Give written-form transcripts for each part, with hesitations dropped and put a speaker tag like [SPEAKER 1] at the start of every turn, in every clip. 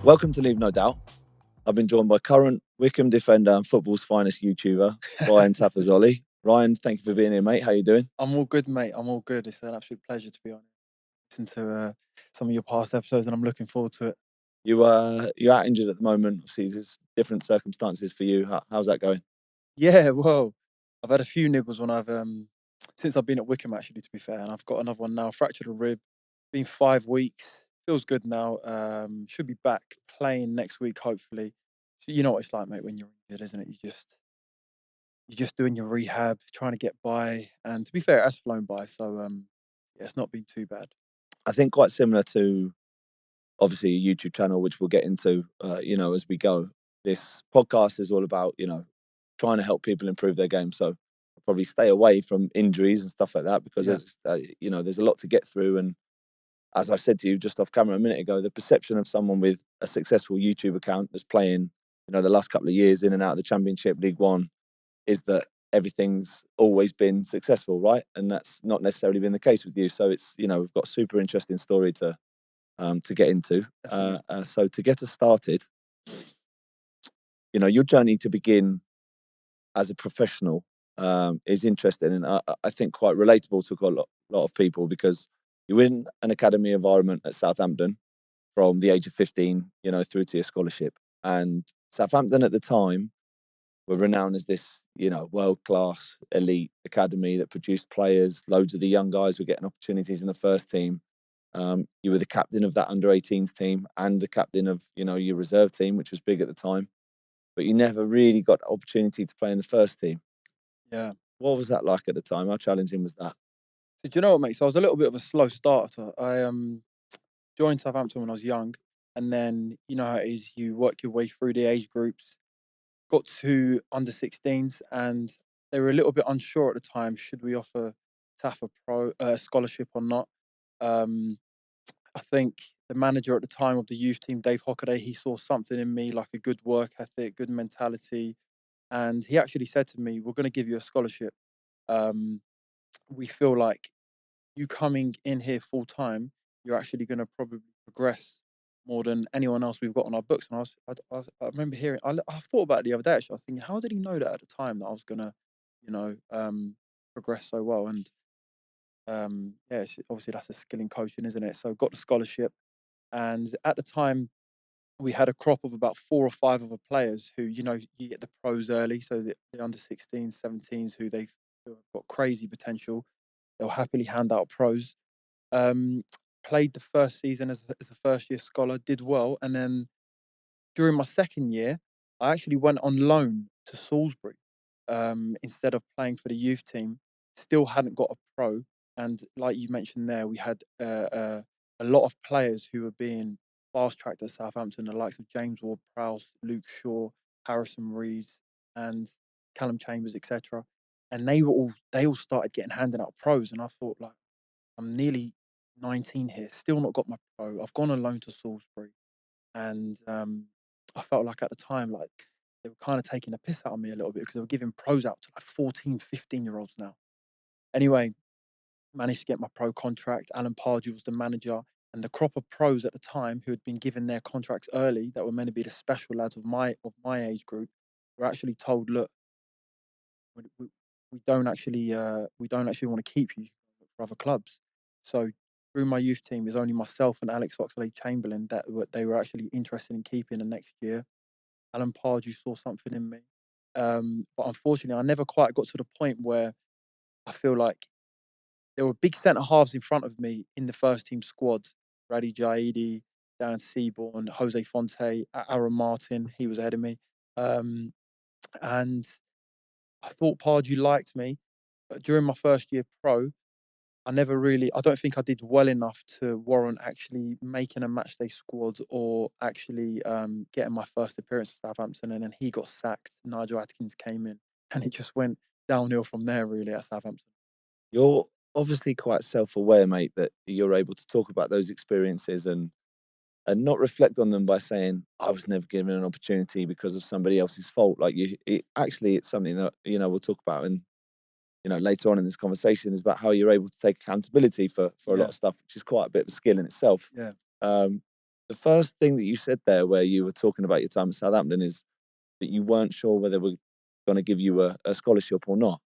[SPEAKER 1] Welcome to Leave No Doubt. I've been joined by current Wycombe defender and football's finest YouTuber, Ryan Tafazolli. Ryan, thank you for being here, mate. How you doing?
[SPEAKER 2] I'm all good, mate. I'm all good. It's an absolute pleasure to be on. Listen to some of your past episodes, and I'm looking forward to it.
[SPEAKER 1] You're out injured at the moment. Obviously, there's different circumstances for you. How's that going?
[SPEAKER 2] Yeah, well, I've had a few niggles when I've since I've been at Wycombe, actually, to be fair, and I've got another one now. Fractured a rib. Been 5 weeks. Feels good now. Should be back playing next week, hopefully. So you know what it's like, mate, when you're injured, isn't it? You're just doing your rehab, trying to get by. And to be fair, it has flown by. So yeah, it's not been too bad.
[SPEAKER 1] I think quite similar to obviously a YouTube channel, which we'll get into, as we go. This podcast is all about, trying to help people improve their game. So I'll probably stay away from injuries and stuff like that because there's a lot to get through. And as I said to you just off camera a minute ago, the perception of someone with a successful YouTube account that's playing, the last couple of years in and out of the Championship, League One, is that everything's always been successful, right? And that's not necessarily been the case with you. So it's, we've got a super interesting story to get into. So to get us started, your journey to begin as a professional is interesting, and I think quite relatable to quite a lot of people, because you were in an academy environment at Southampton from the age of 15, through to your scholarship. And Southampton at the time were renowned as this, world-class elite academy that produced players. Loads of the young guys were getting opportunities in the first team. You were the captain of that under-18s team and the captain of, your reserve team, which was big at the time. But you never really got the opportunity to play in the first team.
[SPEAKER 2] Yeah.
[SPEAKER 1] What was that like at the time? How challenging was that?
[SPEAKER 2] So do you know what, mate? So I was a little bit of a slow starter. I joined Southampton when I was young, and then you know how it is. You work your way through the age groups. Got to under 16s, and they were a little bit unsure at the time. Should we offer Taff a pro scholarship or not? Um, I think the manager at the time of the youth team, Dave Hockaday, he saw something in me, like a good work ethic, good mentality, and he actually said to me, "We're going to give you a scholarship. Um, we feel like you coming in here full time, you're actually going to probably progress more than anyone else we've got on our books." And I remember hearing, I thought about it the other day, actually. I was thinking, how did he know that at the time that I was going to, you know, progress so well? And yeah, obviously that's a skill in coaching, isn't it? So got the scholarship. And at the time, we had a crop of about 4 or 5 other players who, you get the pros early. So the under 16s, 17s, who have got crazy potential. They'll happily hand out pros. Um, Played the first season as a first year scholar, did well, and then during my second year, I actually went on loan to Salisbury instead of playing for the youth team. Still hadn't got a pro, and like you mentioned there, we had a lot of players who were being fast tracked at Southampton, the likes of James Ward-Prowse, Luke Shaw, Harrison Rees, and Callum Chambers, etc. And they all started getting handed out pros, and I thought, like, I'm nearly 19 here, still not got my pro. I've gone on loan to Salisbury, and I felt like at the time, like, they were kind of taking a piss out of me a little bit because they were giving pros out to like 14, 15-year-olds now. Anyway, managed to get my pro contract. Alan Pardew was the manager, and the crop of pros at the time who had been given their contracts early, that were meant to be the special lads of my age group, were actually told, look, we, we don't actually want to keep you for other clubs. So through my youth team, is only myself and Alex Oxlade-Chamberlain they were actually interested in keeping the next year. Alan Pardew saw something in me, but unfortunately, I never quite got to the point where I feel like there were big centre halves in front of me in the first team squad: Radi Jaidi, Dan Seaborn, Jose Fonte, Aaron Martin. He was ahead of me, and I thought Pardew liked me, but during my first year pro, I don't think I did well enough to warrant actually making a matchday squad or actually getting my first appearance for Southampton. And then he got sacked. Nigel Atkins came in, and it just went downhill from there, really, at Southampton.
[SPEAKER 1] You're obviously quite self-aware, mate, that you're able to talk about those experiences and not reflect on them by saying, I was never given an opportunity because of somebody else's fault. Like it's something that, we'll talk about, and later on in this conversation, is about how you're able to take accountability for a lot
[SPEAKER 2] Yeah,
[SPEAKER 1] of stuff, which is quite a bit of a skill in itself.
[SPEAKER 2] yeah,
[SPEAKER 1] Um, the first thing that you said there, where you were talking about your time at Southampton, is that you weren't sure whether we're going to give you a scholarship or not.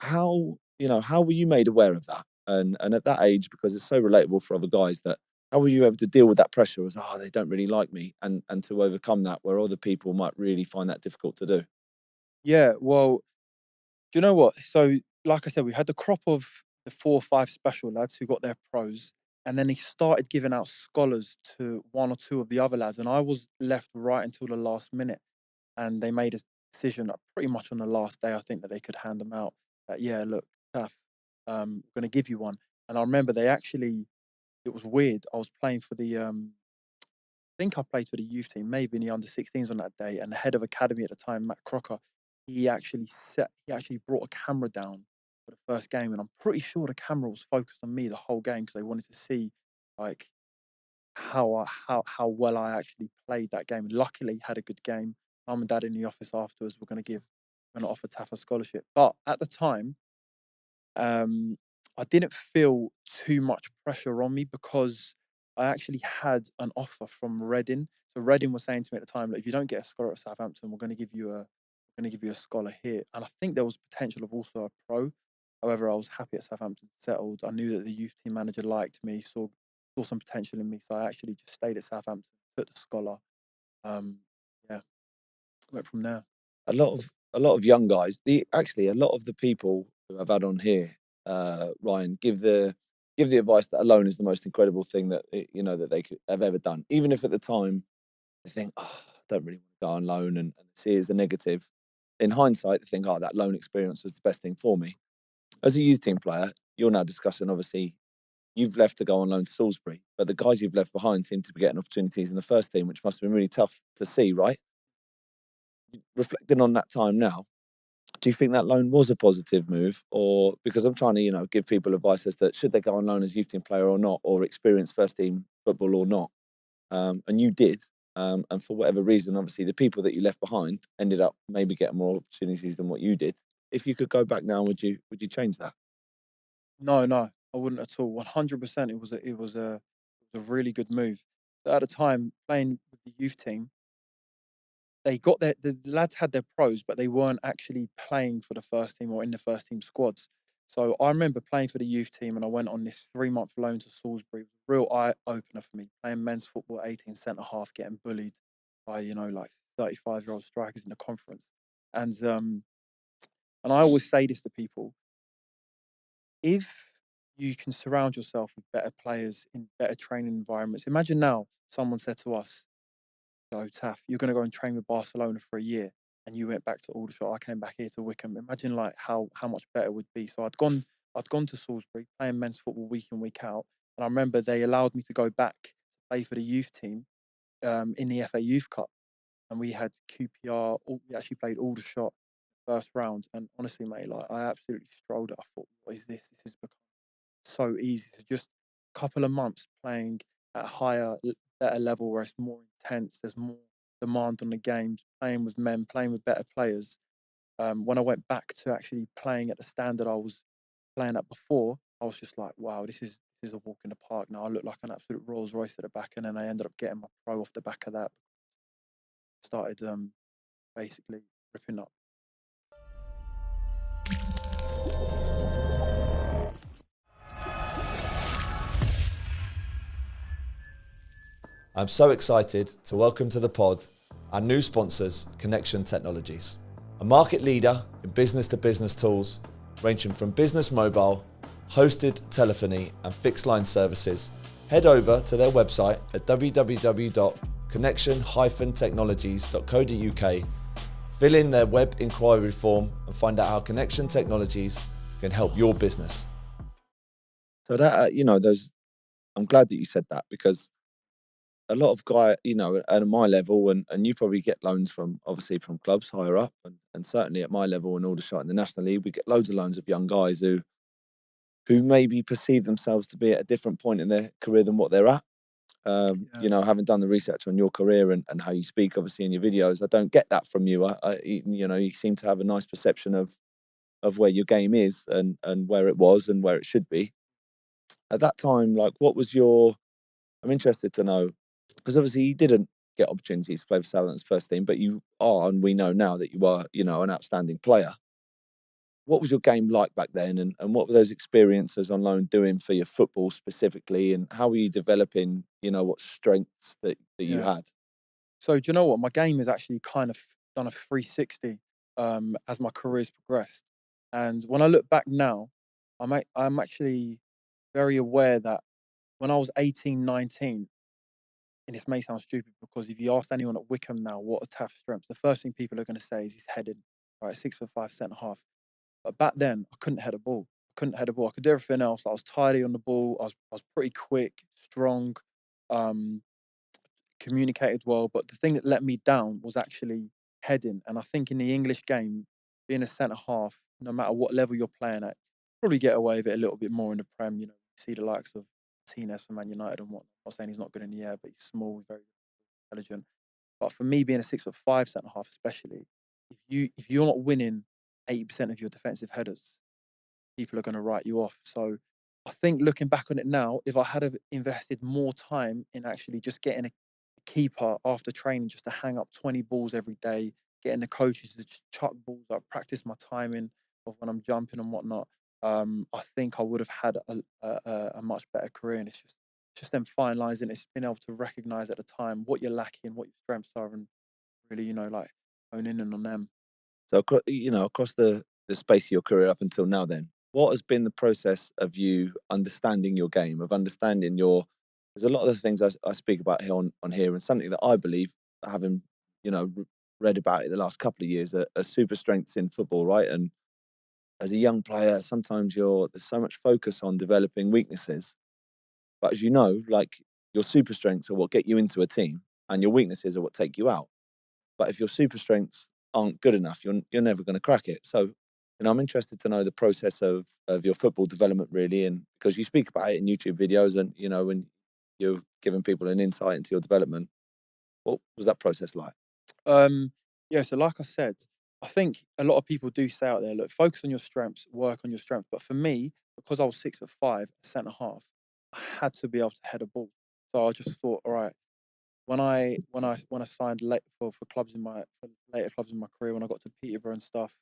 [SPEAKER 1] How were you made aware of that? And at that age, because it's so relatable for other guys, that how were you able to deal with that pressure? As they don't really like me, and to overcome that, where other people might really find that difficult to do.
[SPEAKER 2] Yeah, well, do you know what? So, like I said, we had the crop of the 4 or 5 special lads who got their pros, and then he started giving out scholars to 1 or 2 of the other lads, and I was left right until the last minute, and they made a decision pretty much on the last day, I think, that they could hand them out. That, "Yeah, look, Taff, we're gonna give you one." And I remember it was weird. I was playing for I think I played for the youth team, maybe in the under-16s on that day, and the head of academy at the time, Matt Crocker, he actually brought a camera down for the first game, and I'm pretty sure the camera was focused on me the whole game because they wanted to see, like, how well I actually played that game. Luckily, had a good game. Mum and dad in the office afterwards were gonna offer Taff a scholarship. But at the time, um, I didn't feel too much pressure on me because I actually had an offer from Reading. So Reading was saying to me at the time, "Look, if you don't get a scholar at Southampton, we're gonna give you a scholar here." And I think there was potential of also a pro. However, I was happy at Southampton, settled. I knew that the youth team manager liked me, saw some potential in me, so I actually just stayed at Southampton, took the scholar. Um, yeah, went from there.
[SPEAKER 1] A lot of young guys. A lot of the people who I've had on here, Ryan, give the advice that a loan is the most incredible thing that they could have ever done. Even if at the time they think, I don't really want to go on loan, and see it as a negative. In hindsight, they think, that loan experience was the best thing for me. As a youth team player, you're now discussing, obviously, you've left to go on loan to Salisbury, but the guys you've left behind seem to be getting opportunities in the first team, which must have been really tough to see, right? Reflecting on that time now, do you think that loan was a positive move? Or, because I'm trying to, give people advice as to should they go on loan as a youth team player or not, or experience first team football or not? And you did. And for whatever reason, obviously, the people that you left behind ended up maybe getting more opportunities than what you did. If you could go back now, would you change that?
[SPEAKER 2] No, no, I wouldn't at all. 100%. It was a really good move. But at the time, playing with the youth team, they got the lads had their pros, but they weren't actually playing for the first team or in the first team squads. So I remember playing for the youth team, and I went on this 3-month loan to Salisbury. It was a real eye opener for me. Playing men's football, 18 centre half, getting bullied by like 35-year-old strikers in the conference. And and I always say this to people: if you can surround yourself with better players in better training environments. Imagine now someone said to us, "Go, Taff, you're going to go and train with Barcelona for a year," and you went back to Aldershot. I came back here to Wycombe. Imagine like how much better it would be. So I'd gone to Salisbury playing men's football week in week out, and I remember they allowed me to go back to play for the youth team in the FA Youth Cup, and we had QPR. We actually played Aldershot first round, and honestly, mate, like I absolutely strolled it. I thought, "What is this? This has become so easy." So just a couple of months playing at a better level where it's more intense. There's more demand on the games. Playing with men, playing with better players. When I went back to actually playing at the standard I was playing at before, I was just like, "Wow, this is a walk in the park now." I look like an absolute Rolls Royce at the back, and then I ended up getting my pro off the back of that. Started basically ripping up.
[SPEAKER 3] I'm so excited to welcome to the pod our new sponsors, Connection Technologies, a market leader in business-to-business tools ranging from business mobile, hosted telephony and fixed line services. Head over to their website at www.connection-technologies.co.uk, fill in their web inquiry form and find out how Connection Technologies can help your business.
[SPEAKER 1] So that I'm glad that you said that, because a lot of guys, at my level, and you probably get loans from, obviously, from clubs higher up, and certainly at my level in Aldershot in the National League, we get loads of loans of young guys who maybe perceive themselves to be at a different point in their career than what they're at.
[SPEAKER 2] Yeah.
[SPEAKER 1] Having done the research on your career and how you speak, obviously, in your videos, I don't get that from you. You seem to have a nice perception of where your game is and where it was and where it should be. At that time, like, what was your? I'm interested to know. because obviously you didn't get opportunities to play for Southampton's first team, but you are, and we know now that you are, an outstanding player. What was your game like back then, and what were those experiences on loan doing for your football specifically, and how were you developing, what strengths that you
[SPEAKER 2] Yeah.
[SPEAKER 1] had?
[SPEAKER 2] So do you know what? My game has actually kind of done a 360 as my career's progressed. And when I look back now, I'm actually very aware that when I was 18, 19, and this may sound stupid because if you ask anyone at Wycombe now what are Taf's strengths, the first thing people are going to say is his heading, right? 6'5", centre half. But back then, I couldn't head a ball. I could do everything else. I was tidy on the ball. I was pretty quick, strong, um, communicated well. But the thing that let me down was actually heading. And I think in the English game, being a centre half, no matter what level you're playing at, probably get away with it a little bit more in the Prem. You see the likes of Martinez for Man United and whatnot. I'm not saying he's not good in the air, but he's small, very intelligent. But for me, being a 6'5" centre half, especially, if you're not winning 80% of your defensive headers, people are going to write you off. So I think looking back on it now, if I had have invested more time in actually just getting a keeper after training, just to hang up 20 balls every day, getting the coaches to just chuck balls up, practice my timing of when I'm jumping and whatnot, I think I would have had a much better career. And it's just them fine lines, and it's being able to recognize at the time what you're lacking, what your strengths are, and really, like honing in on them.
[SPEAKER 1] So, across the space of your career up until now, then, what has been the process of you understanding your game, of understanding your? There's a lot of the things I speak about here on here, and something that I believe, having read about it the last couple of years, are super strengths in football, right? And as a young player, sometimes there's so much focus on developing weaknesses, but as you know, like your super strengths are what get you into a team, and your weaknesses are what take you out. But if your super strengths aren't good enough, you're never going to crack it. So, I'm interested to know the process of your football development, really, and because you speak about it in YouTube videos, and when you're giving people an insight into your development, what was that process like?
[SPEAKER 2] Um, yeah, so like I said, I think a lot of people do say out there, look, focus on your strengths, work on your strengths. But for me, because I was 6'5", centre half, I had to be able to head a ball. So I just thought, all right, when I signed late for clubs for later clubs in my career, when I got to Peterborough and stuff,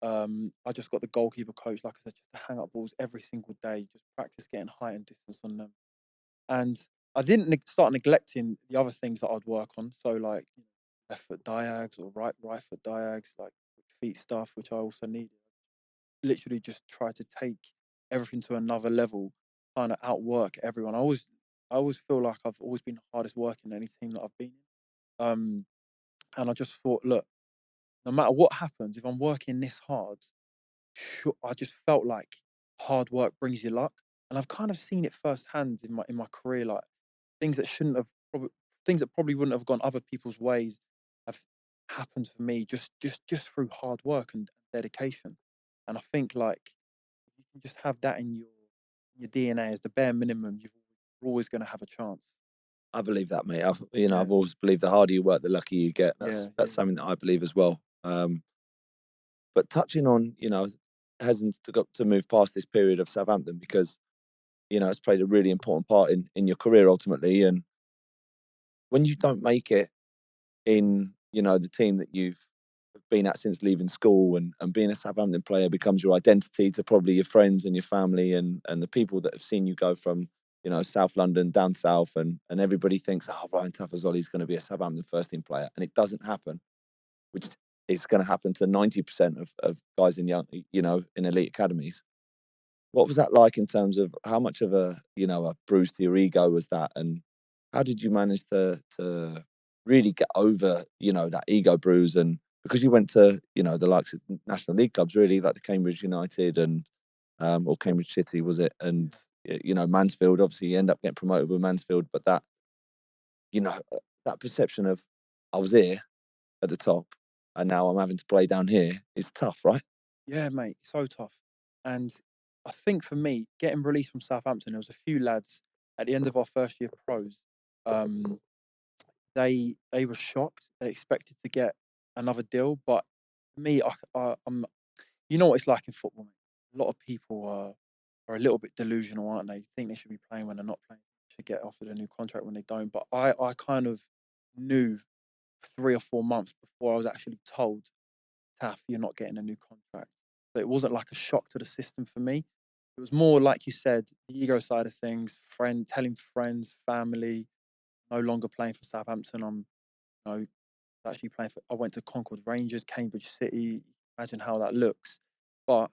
[SPEAKER 2] I just got the goalkeeper coach, like I said, just to hang up balls every single day, just practice getting height and distance on them. And I didn't start neglecting the other things that I'd work on. So like left foot diags or right foot diags, like feet stuff, which I also needed. Literally just try to take everything to another level, kind of outwork everyone. I always feel like I've always been the hardest working in any team that I've been in. And I just thought, look, no matter what happens, if I'm working this hard, sure, I just felt like hard work brings you luck. And I've kind of seen it firsthand in my career, like things that shouldn't have things that probably wouldn't have gone other people's ways have happened for me just through hard work and dedication. And I think like you can just have that in your DNA as the bare minimum, you're always going to have a chance.
[SPEAKER 1] I believe that, mate. I've
[SPEAKER 2] Yeah,
[SPEAKER 1] I've always believed the harder you work, the luckier you get.
[SPEAKER 2] yeah,
[SPEAKER 1] That's
[SPEAKER 2] yeah.
[SPEAKER 1] something that I believe as well. But touching on, hasn't got to move past this period of Southampton because it's played a really important part in your career ultimately. And when you don't make it in, the team that you've been at since leaving school, and being a Southampton player becomes your identity to probably your friends and your family and the people that have seen you go from, South London down south, and everybody thinks, oh, Brian Tafazolli is going to be a Southampton first team player. And it doesn't happen, which is going to happen to 90% of guys in in elite academies. What was that like in terms of how much of a bruise to your ego was that, and how did you manage to really get over that ego bruise? And because you went to the likes of National League clubs, really, like the Cambridge United and or Cambridge City, was it? And Mansfield. Obviously, you end up getting promoted with Mansfield, but that perception of I was here at the top, and now I'm having to play down here is tough, right?
[SPEAKER 2] Yeah, mate, so tough. And I think for me, getting released from Southampton, there was a few lads at the end of our first year pros. Um, they were shocked. They expected to get another deal, but me, I'm. You know what it's like in football, mate. A lot of people are a little bit delusional, aren't they? Think they should be playing when they're not playing. should get offered a new contract when they don't. But I kind of knew 3 or 4 months before I was actually told, Taf, you're not getting a new contract. But it wasn't like a shock to the system for me. It was more like you said, the ego side of things, telling friends, family, no longer playing for Southampton. I'm, you know, actually playing for. I went to Concord Rangers, Cambridge City. Imagine how that looks. But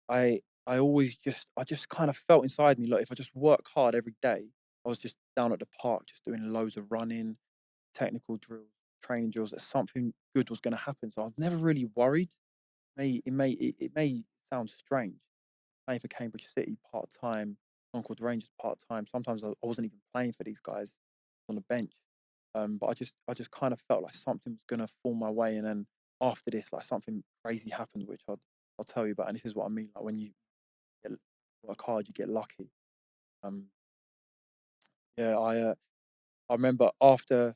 [SPEAKER 2] I always I just kind of felt inside me, like if I just work hard every day, I was just down at the park, just doing loads of running, technical drills, training drills, that something good was going to happen. So I was never really worried. It may sound strange, playing for Cambridge City part time, Concord Rangers part time. Sometimes I wasn't even playing for these guys on the bench, but I just kind of felt like something was gonna fall my way, and then after this, like something crazy happened, which I'll tell you about. And this is what I mean, like when you get, work hard, you get lucky. Um, yeah, I remember after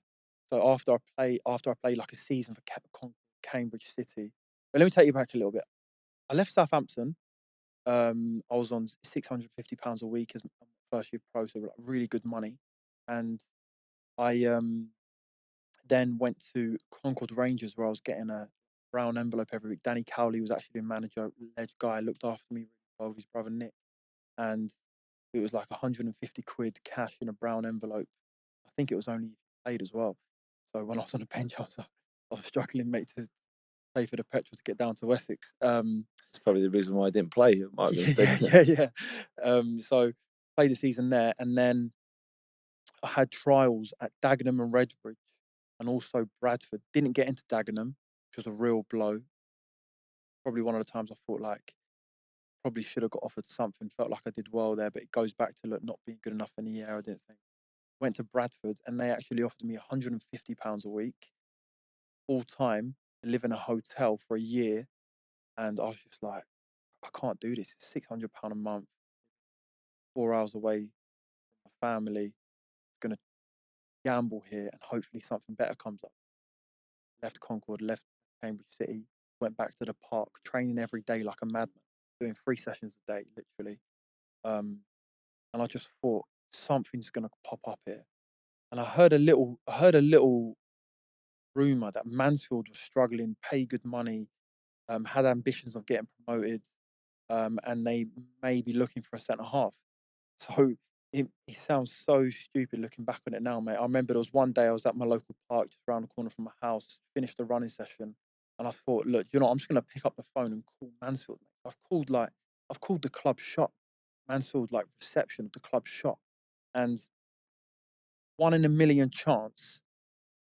[SPEAKER 2] I played like a season for Cambridge City. But let me take you back a little bit. I left Southampton. I was on £650 a week as my first year pro, so like really good money. And I then went to Concord Rangers, where I was getting a brown envelope every week. Danny Cowley was actually the manager, ledge guy, looked after me really well with his brother Nick. And it was like 150 quid cash in a brown envelope. I think it was only paid as well. So when I was on the bench, I was struggling, mate, to pay for the petrol to get down to Wessex.
[SPEAKER 1] That's probably the reason why I didn't play. It might have been
[SPEAKER 2] yeah. So played the season there, and then I had trials at Dagenham and Redbridge, and also Bradford. Didn't get into Dagenham, which was a real blow. Probably one of the times I thought like probably should have got offered something. Felt like I did well there, but it goes back to not being good enough in the year. I didn't think. Went to Bradford, and they actually offered me £150 a week, full time, to live in a hotel for a year. And I was just like, I can't do this. It's £600 a month, 4 hours away from my family. Gonna gamble here, and hopefully something better comes up. Left Concord, left Cambridge City, went back to the park, training every day like a madman, doing 3 sessions a day, literally. And I just thought something's gonna pop up here. And I heard a little rumor that Mansfield was struggling, pay good money, had ambitions of getting promoted, and they may be looking for a centre half. So it sounds so stupid looking back on it now, mate. I remember there was one day I was at my local park just around the corner from my house, finished the running session, and I thought, look, you know, I'm just gonna pick up the phone and call Mansfield, mate. I've called the club shop, Mansfield like reception of the club shop, and 1 in a million chance,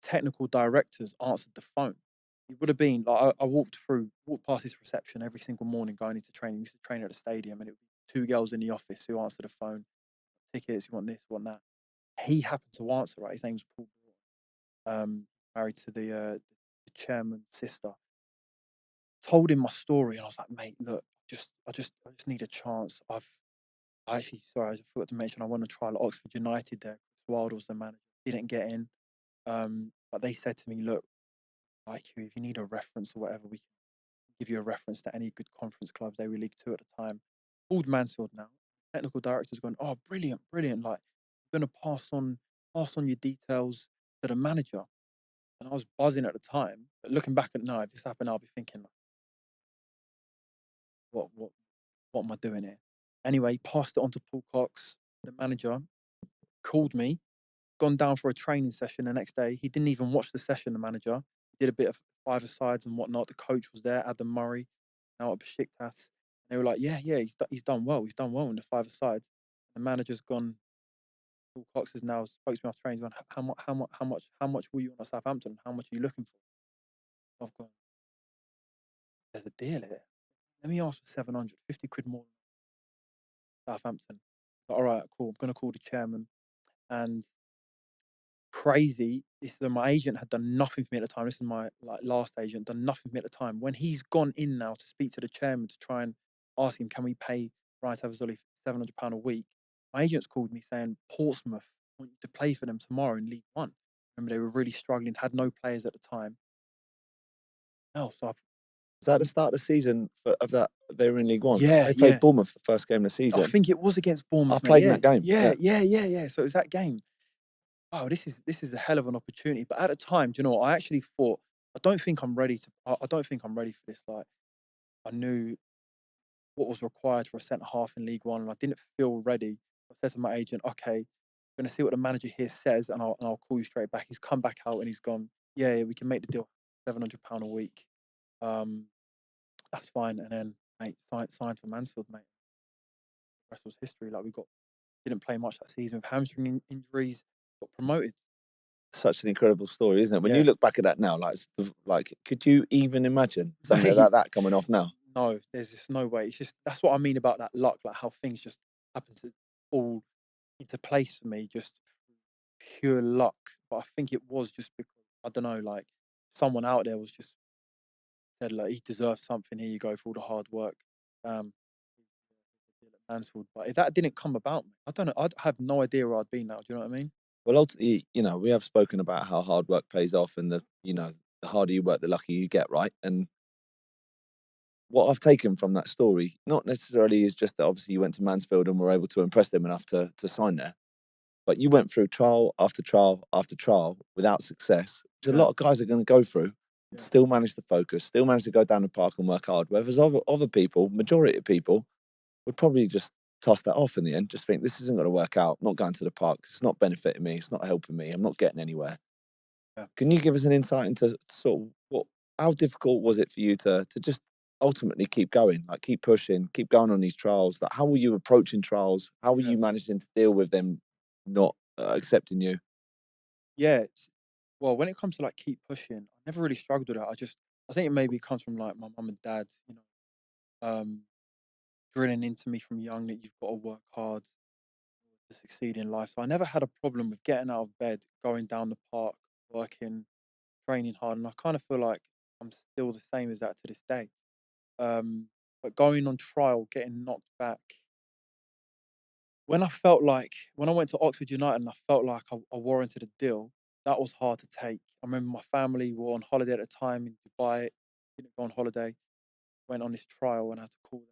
[SPEAKER 2] technical directors answered the phone. It would have been like I walked past this reception every single morning going into training. We used to train at the stadium, and it would be 2 girls in the office who answered the phone. Tickets, you want this, you want that. He happened to answer, right? His name's Paul, married to the chairman's sister. Told him my story, and I was like, mate, look, I just need a chance. I actually, sorry, I forgot to mention, I won a trial at Oxford United there. Chris Wilde was the manager, didn't get in. But they said to me, look, like you, if you need a reference or whatever, we can give you a reference to any good conference clubs. They were League Two at the time. Called Mansfield now. Technical director's going, oh, brilliant. Like, I'm gonna pass on your details to the manager. And I was buzzing at the time. But looking back at now, if this happened, I'll be thinking, what am I doing here? Anyway, passed it on to Paul Cox, the manager, called me, gone down for a training session the next day. He didn't even watch the session, the manager. He did a bit of five-a-sides and whatnot. The coach was there, Adam Murray, now at Besiktas. They were like, yeah, he's done well. He's done well in the five-a-sides. The manager's gone. Paul Cox has now spoke to me after training. He's gone, how much will you want at Southampton? How much are you looking for? I've gone, there's a deal here. Let me ask for 750 quid more than Southampton. But, all right, cool. I'm gonna call the chairman. And crazy. My agent had done nothing for me at the time. This is my last agent, done nothing for me at the time. When he's gone in now to speak to the chairman to try and ask him, can we pay Ryan Tafazolli £700 a week? My agent's called me saying Portsmouth want you to play for them tomorrow in League One. Remember, they were really struggling, had no players at the time. No, so
[SPEAKER 1] Was that the start of the season of that? They were in League One.
[SPEAKER 2] Yeah,
[SPEAKER 1] They played
[SPEAKER 2] yeah.
[SPEAKER 1] Bournemouth the first game of the season.
[SPEAKER 2] I think it was against Bournemouth.
[SPEAKER 1] I played in that game.
[SPEAKER 2] Yeah. So it was that game. Wow, this is a hell of an opportunity. But at the time, do you know what? I actually thought, I don't think I'm ready for this. Like, I knew what was required for a centre half in League One, and I didn't feel ready. I said to my agent, okay, I'm going to see what the manager here says, and I'll call you straight back. He's come back out and he's gone, yeah, we can make the deal, £700 a week. That's fine. And then, mate, signed for Mansfield, mate. The rest was history. Like, didn't play much that season with hamstring injuries, got promoted.
[SPEAKER 1] Such an incredible story, isn't it? When you
[SPEAKER 2] Yeah.
[SPEAKER 1] look back at that now, like, could you even imagine something like that coming off now?
[SPEAKER 2] No, there's just no way. It's just, that's what I mean about that luck, like how things just happen to fall into place for me, just pure luck. But I think it was just because, I don't know, like someone out there was just said, like, he deserves something. Here you go for all the hard work. Mansfield. But if that didn't come about, I don't know. I'd have no idea where I'd be now. Do you know what I mean?
[SPEAKER 1] Well, ultimately, we have spoken about how hard work pays off, and the harder you work, the luckier you get, right? And what I've taken from that story, not necessarily is just that obviously you went to Mansfield and were able to impress them enough to sign there, but you went through trial after trial after trial without success, which a lot of guys are going to go through, and still manage to focus, still manage to go down the park and work hard. Whereas other people, majority of people, would probably just toss that off in the end, just think this isn't going to work out, I'm not going to the park, it's not benefiting me, it's not helping me, I'm not getting anywhere. Yeah. Can you give us an insight into sort of how difficult was it for you to just ultimately keep going, like keep pushing, keep going on these trials? Like, how were you approaching trials? How were you managing to deal with them not accepting you?
[SPEAKER 2] Yeah, well, when it comes to like keep pushing, I never really struggled with that. I think it maybe comes from like my mum and dad, drilling into me from young that you've got to work hard to succeed in life. So I never had a problem with getting out of bed, going down the park, working, training hard, and I kind of feel like I'm still the same as that to this day. But going on trial, getting knocked back, when I went to Oxford United and I felt like I warranted a deal, that was hard to take. I remember my family were on holiday at the time in Dubai, didn't go on holiday, went on this trial and I had to call them,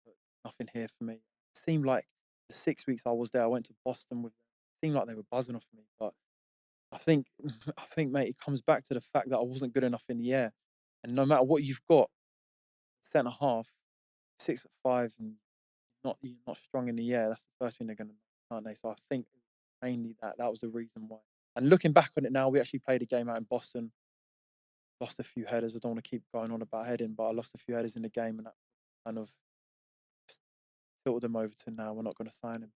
[SPEAKER 2] but nothing here for me. It seemed like the 6 weeks I was there, I went to Boston with them. It seemed like they were buzzing off me, but I think, mate, it comes back to the fact that I wasn't good enough in the air. And no matter what you've got, centre half, 6'5", and you're not strong in the air, that's the first thing they're going to know, aren't they? So I think mainly that was the reason why. And looking back on it now, we actually played a game out in Boston, lost a few headers. I don't want to keep going on about heading, but I lost a few headers in the game, and that kind of tilted them over to now we're not going to sign him.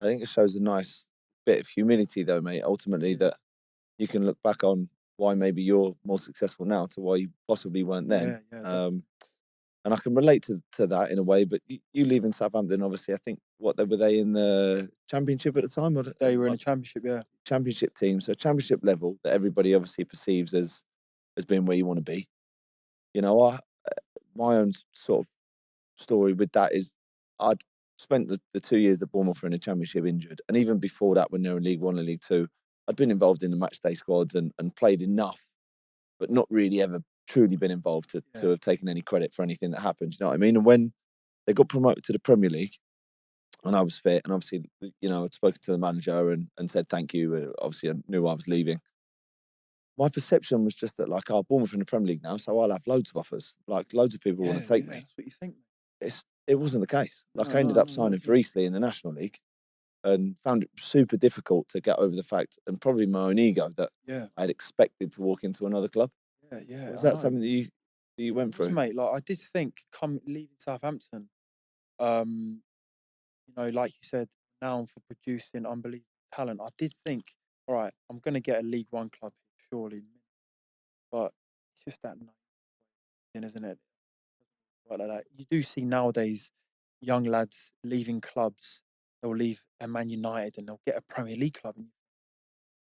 [SPEAKER 1] I think it shows a nice bit of humility, though, mate, ultimately, that you can look back on why maybe you're more successful now to why you possibly weren't then. And I can relate to that in a way, but you leaving Southampton, obviously, I think, were they in the Championship at the time? Or
[SPEAKER 2] they were in the Championship, yeah.
[SPEAKER 1] Championship team, so Championship level that everybody obviously perceives as being where you want to be. My own sort of story with that is I'd spent the 2 years that Bournemouth were in the Championship injured, and even before that, when they were in League One and League Two, I'd been involved in the matchday squads and played enough, but not really ever truly been involved to have taken any credit for anything that happened. You know what I mean? And when they got promoted to the Premier League, and I was fit, and obviously, I'd spoken to the manager and said thank you. Obviously, I knew I was leaving. My perception was just that, like, Bournemouth in the Premier League now, so I'll have loads of offers. Like, loads of people want to take me.
[SPEAKER 2] That's what you think.
[SPEAKER 1] It wasn't the case. Like, I ended up signing for Eastleigh in the National League, and found it super difficult to get over the fact, and probably my own ego, that I'd expected to walk into another club. Was that something that you went through?
[SPEAKER 2] Mate, like, I did think leaving Southampton, like you said, known for producing unbelievable talent. I did think, all right, I'm going to get a League One club, surely. But it's just that night, isn't it? Like that. You do see nowadays young lads leaving clubs. They'll leave a Man United and they'll get a Premier League club. And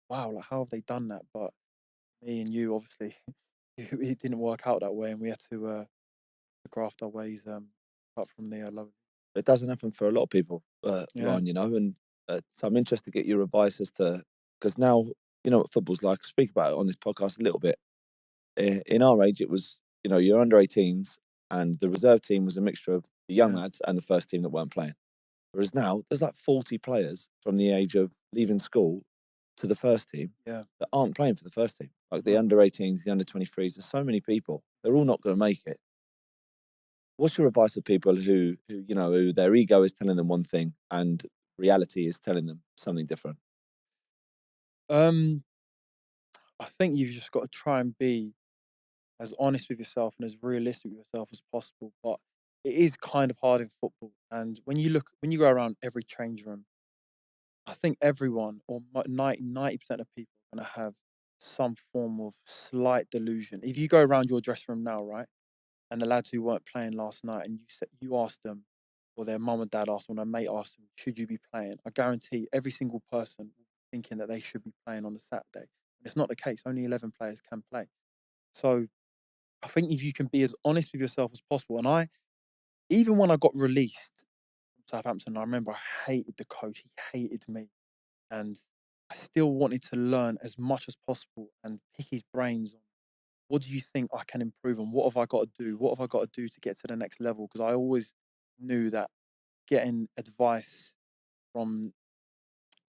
[SPEAKER 2] wow, like, how have they done that? But me and you, obviously, it didn't work out that way, and we had to craft our ways up from the lower.
[SPEAKER 1] It doesn't happen for a lot of people, Ryan, and so I'm interested to get your advice as to, because now, what football's like. I speak about it on this podcast a little bit. In our age, it was, your under 18s and the reserve team was a mixture of the young
[SPEAKER 2] Yeah.
[SPEAKER 1] lads and the first team that weren't playing. Whereas now there's like 40 players from the age of leaving school to the first team
[SPEAKER 2] Yeah.
[SPEAKER 1] that aren't playing for the first team. Like the
[SPEAKER 2] Right.
[SPEAKER 1] under 18s, the under 23s, there's so many people. They're all not going to make it. What's your advice for people who who their ego is telling them one thing and reality is telling them something different?
[SPEAKER 2] Um, I think you've just got to try and be as honest with yourself and as realistic with yourself as possible. But it is kind of hard in football. And when you go around every change room, I think everyone or 90% of people are going to have some form of slight delusion. If you go around your dressing room now, right, and the lads who weren't playing last night, and you asked them, or their mum and dad asked them, or their mate asked them, should you be playing? I guarantee every single person will be thinking that they should be playing on the Saturday. It's not the case. Only 11 players can play. So I think if you can be as honest with yourself as possible, and even when I got released from Southampton, I remember I hated the coach. He hated me, and I still wanted to learn as much as possible and pick his brains on what do you think I can improve on? What have I got to do? What have I got to do to get to the next level? Because I always knew that getting advice from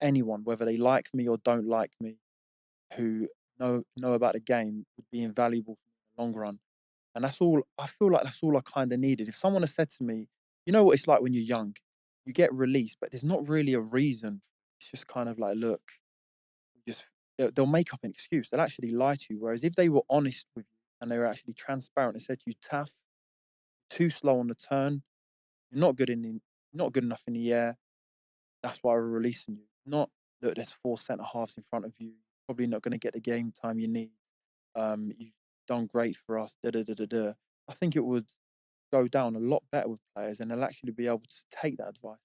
[SPEAKER 2] anyone, whether they like me or don't like me, who know about the game, would be invaluable for me in the long run. And that's all. I feel like that's all I kind of needed. If someone has said to me, you know what it's like when you're young, you get released, but there's not really a reason. It's just kind of like, look, just they'll make up an excuse. They'll actually lie to you. Whereas if they were honest with you and they were actually transparent and said to you, Taff, too slow on the turn, you're not good enough in the air. That's why we're releasing you. Not, look, there's 4 centre halves in front of you. Probably not going to get the game time you need. You've done great for us. Da da da da da. I think it would go down a lot better with players, and they'll actually be able to take that advice,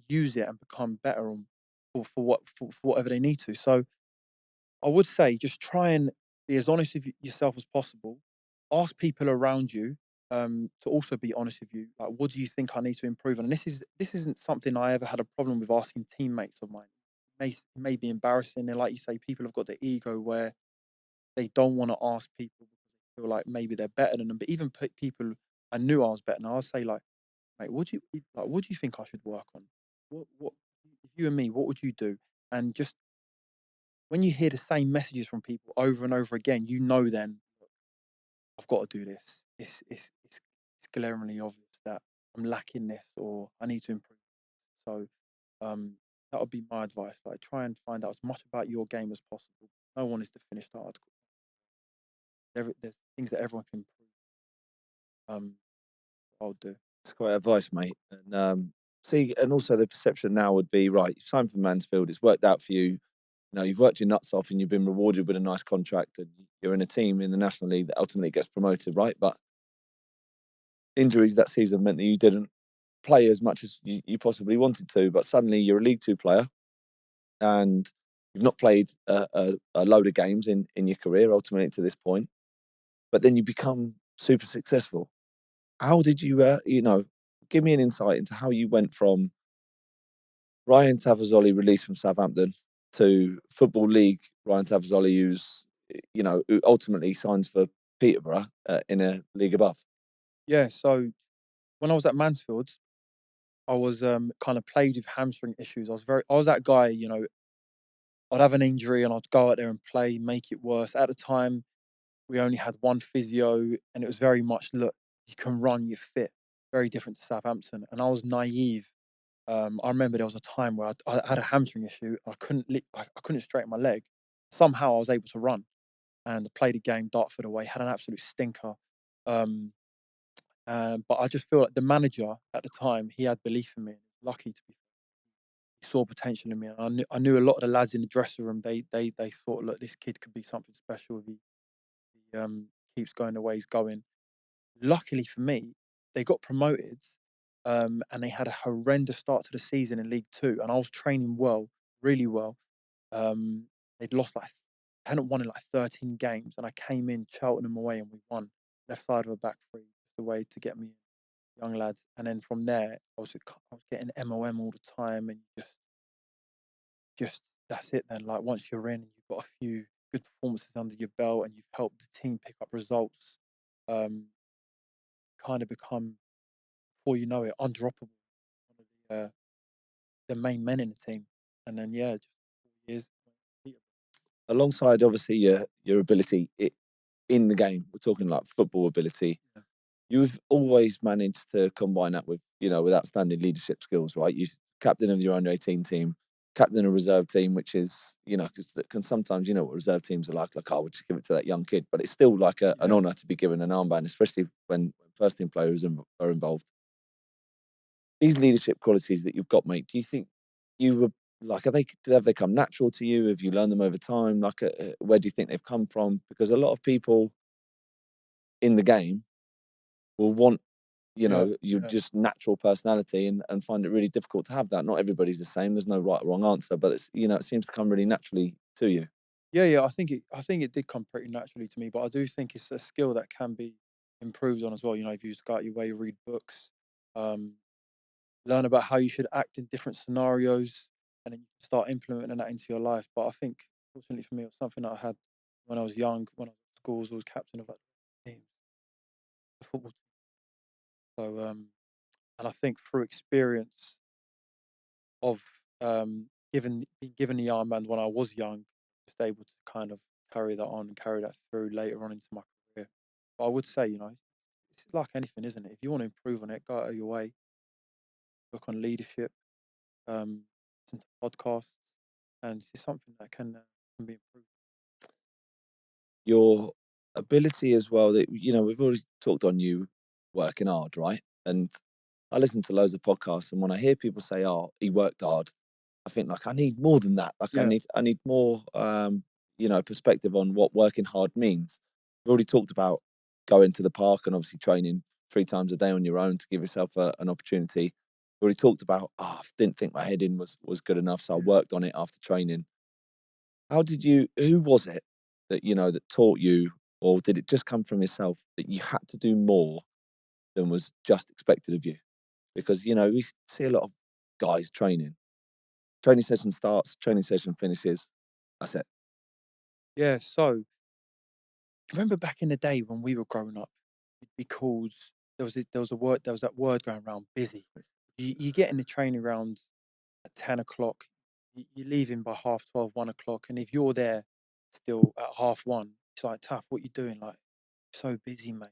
[SPEAKER 2] use it, and become better on for whatever they need to. So I would say just try and be as honest with yourself as possible. Ask people around you to also be honest with you. Like, what do you think I need to improve on? And this isn't something I ever had a problem with asking teammates of mine. May be embarrassing, and like you say, people have got the ego where they don't want to ask people because they feel like maybe they're better than them. But even people I knew I was better than, I'll say like, mate, what do you think I should work on? What if you and me, what would you do? And just when you hear the same messages from people over and over again, you know then I've got to do this. It's glaringly obvious that I'm lacking this or I need to improve. So that would be my advice. Like try and find out as much about your game as possible. No one is the finished article. There's things that everyone can improve. I'll do.
[SPEAKER 1] That's great advice, mate. And see, and also the perception now would be right. You've signed for Mansfield. It's worked out for you. You've worked your nuts off, and you've been rewarded with a nice contract, and you're in a team in the National League that ultimately gets promoted, right? But injuries that season meant that you didn't play as much as you possibly wanted to. But suddenly you're a League Two player, and you've not played a load of games in your career ultimately to this point. But then you become super successful. How did you, give me an insight into how you went from Ryan Tafazolli released from Southampton to Football League Ryan Tafazolli, who ultimately signs for Peterborough in a league above?
[SPEAKER 2] Yeah. So when I was at Mansfield, I was kind of plagued with hamstring issues. I was that guy, I'd have an injury and I'd go out there and play, make it worse. At the time, we only had one physio, and it was very much, look, you can run, you're fit. Very different to Southampton. And I was naive. I remember there was a time where I had a hamstring issue. I couldn't straighten my leg. Somehow I was able to run and play the game Dartford away. Had an absolute stinker. Um, but I just feel like the manager at the time, he had belief in me. Lucky to be, he saw potential in me. And I knew a lot of the lads in the dressing room. They thought, look, this kid could be something special if he keeps going the way he's going. Luckily for me, they got promoted, and they had a horrendous start to the season in League Two, and I was training well, really well. Um, they'd lost hadn't won in like 13 games, and I came in, shouting them away, and we won. Left side of a back three, just a way to get me young lads. And then from there, I was getting MOM all the time, and just that's it. Then, like once you're in, you've got a few good performances under your belt and you've helped the team pick up results, um, kind of become, before you know it, undroppable. One of the main men in the team. And then, yeah, just 4 years.
[SPEAKER 1] Alongside obviously your ability in the game, we're talking like football ability.
[SPEAKER 2] Yeah.
[SPEAKER 1] You've always managed to combine that with, with outstanding leadership skills, right? You captain of your under 18 team, captain of a reserve team, which is, because that can sometimes, what reserve teams are like, oh, we'll just give it to that young kid. But it's still like an
[SPEAKER 2] Yeah.
[SPEAKER 1] honour to be given an armband, especially when first team players are involved. These leadership qualities that you've got, mate, do you think you were like, have they come natural to you? Have you learned them over time? Like, where do you think they've come from? Because a lot of people in the game will want,
[SPEAKER 2] Yeah.
[SPEAKER 1] your
[SPEAKER 2] Yeah.
[SPEAKER 1] just natural personality and find it really difficult to have that. Not everybody's the same. There's no right or wrong answer, but it's, it seems to come really naturally to you.
[SPEAKER 2] Yeah. I think it did come pretty naturally to me, but I do think it's a skill that can be improved on as well. If you just go out your way, read books, um, learn about how you should act in different scenarios, and then you can start implementing that into your life. But I think, fortunately for me, it was something that I had when I was young. When I was at school, I was captain of like teams, the football team. So, and I think through experience of being given the armband when I was young, just able to kind of carry that on and carry that through later on into my career. But I would say, it's like anything, isn't it? If you want to improve on it, go out of your way, work on leadership, um, listen to podcasts, and it's something that can be improved.
[SPEAKER 1] Your ability as well, that, we've already talked on you working hard, right? And I listen to loads of podcasts, and when I hear people say, oh, he worked hard, I think like I need more than that. Like
[SPEAKER 2] Yeah,
[SPEAKER 1] I need more perspective on what working hard means. We've already talked about going to the park and obviously training 3 times a day on your own to give yourself an opportunity. We already talked about, I didn't think my heading was good enough, so I worked on it after training. Who was it that, that taught you, or did it just come from yourself that you had to do more than was just expected of you? Because, we see a lot of guys training session starts, training session finishes. That's it.
[SPEAKER 2] yeah. So remember back in the day when we were growing up, we'd be called. There was that word going around, busy. You get in the training ground at 10 o'clock. You're leaving by 12:30, 1 o'clock, and if you're there still at 1:30, it's like, tough. What you doing? Like, so busy, mate.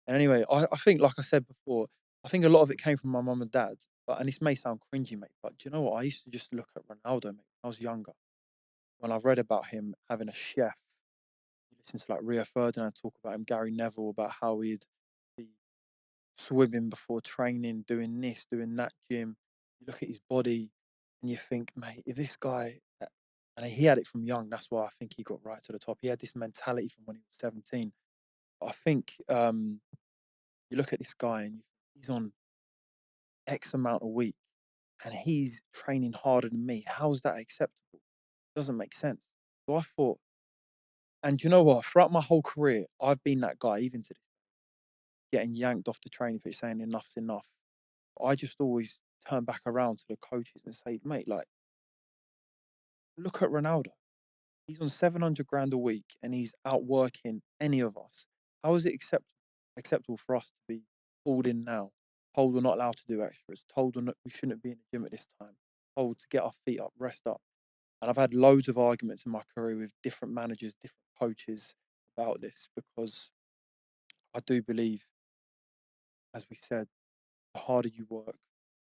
[SPEAKER 2] And anyway, I think, like I said before, I think a lot of it came from my mum and dad. But and this may sound cringy, mate, but do you know what? I used to just look at Ronaldo, mate, when I was younger. When I read about him having a chef, you listen to like Rio Ferdinand talk about him, Gary Neville, about how he'd be swimming before training, doing this, doing that gym. You look at his body and you think, mate, if this guy, and he had it from young, that's why I think he got right to the top. He had this mentality from when he was 17. But I think you look at this guy and he's on X amount a week and he's training harder than me. How's that acceptable? Doesn't make sense. So I thought, and do you know what? Throughout my whole career, I've been that guy, even to this, getting yanked off the training pitch saying enough's enough. I just always turn back around to the coaches and say, mate, like, look at Ronaldo. He's on 700 grand a week and he's outworking any of us. How is it acceptable for us to be called in now, told we're not allowed to do extras, told we shouldn't be in the gym at this time, told to get our feet up, rest up? And I've had loads of arguments in my career with different managers, different coaches about this because I do believe, as we said, the harder you work,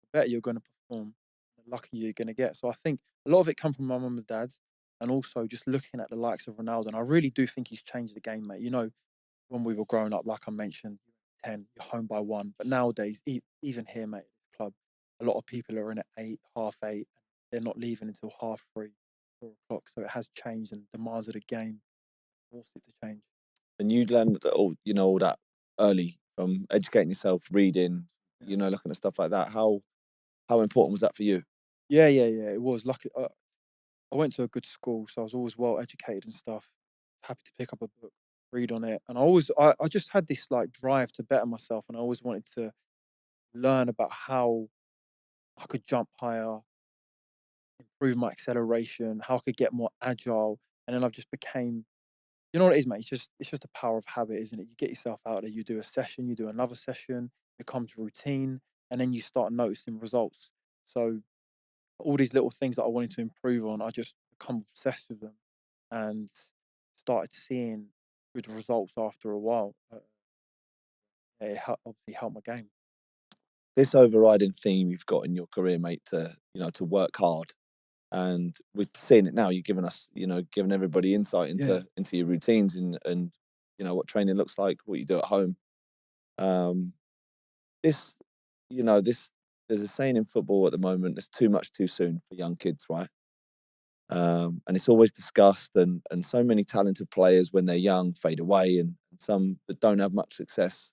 [SPEAKER 2] the better you're going to perform, the luckier you're going to get. So I think a lot of it come from my mum and dad, and also just looking at the likes of Ronaldo. And I really do think he's changed the game, mate. When we were growing up, like I mentioned, 10, you're home by 1. But nowadays, even here, mate, at this club, a lot of people are in at 8, half 8. They're not leaving until 3:30, 4 o'clock. So it has changed, and demands of the game forced it to change.
[SPEAKER 1] And you learned all that early from educating yourself, reading,
[SPEAKER 2] Yeah.
[SPEAKER 1] looking at stuff like that. How important was that for you?
[SPEAKER 2] Yeah. It was lucky. I went to a good school, so I was always well educated and stuff. Happy to pick up a book, read on it, and I just had this like drive to better myself, and I always wanted to learn about how I could jump higher, improve my acceleration, how I could get more agile. and then I've just became. You know what it is, mate? It's just the power of habit, isn't it? You get yourself out there, you do a session, you do another session, it becomes routine, and then you start noticing results. So all these little things that I wanted to improve on, I just become obsessed with them, and started seeing good results after a while. It obviously helped my game.
[SPEAKER 1] This overriding theme you've got in your career, mate, to work hard, and we're seeing it now. You're giving us, giving everybody insight
[SPEAKER 2] Yeah.
[SPEAKER 1] into your routines and what training looks like, what you do at home. Um, this, this there's a saying in football at the moment: "There's too much too soon for young kids," right? And it's always discussed, and so many talented players when they're young fade away, and some that don't have much success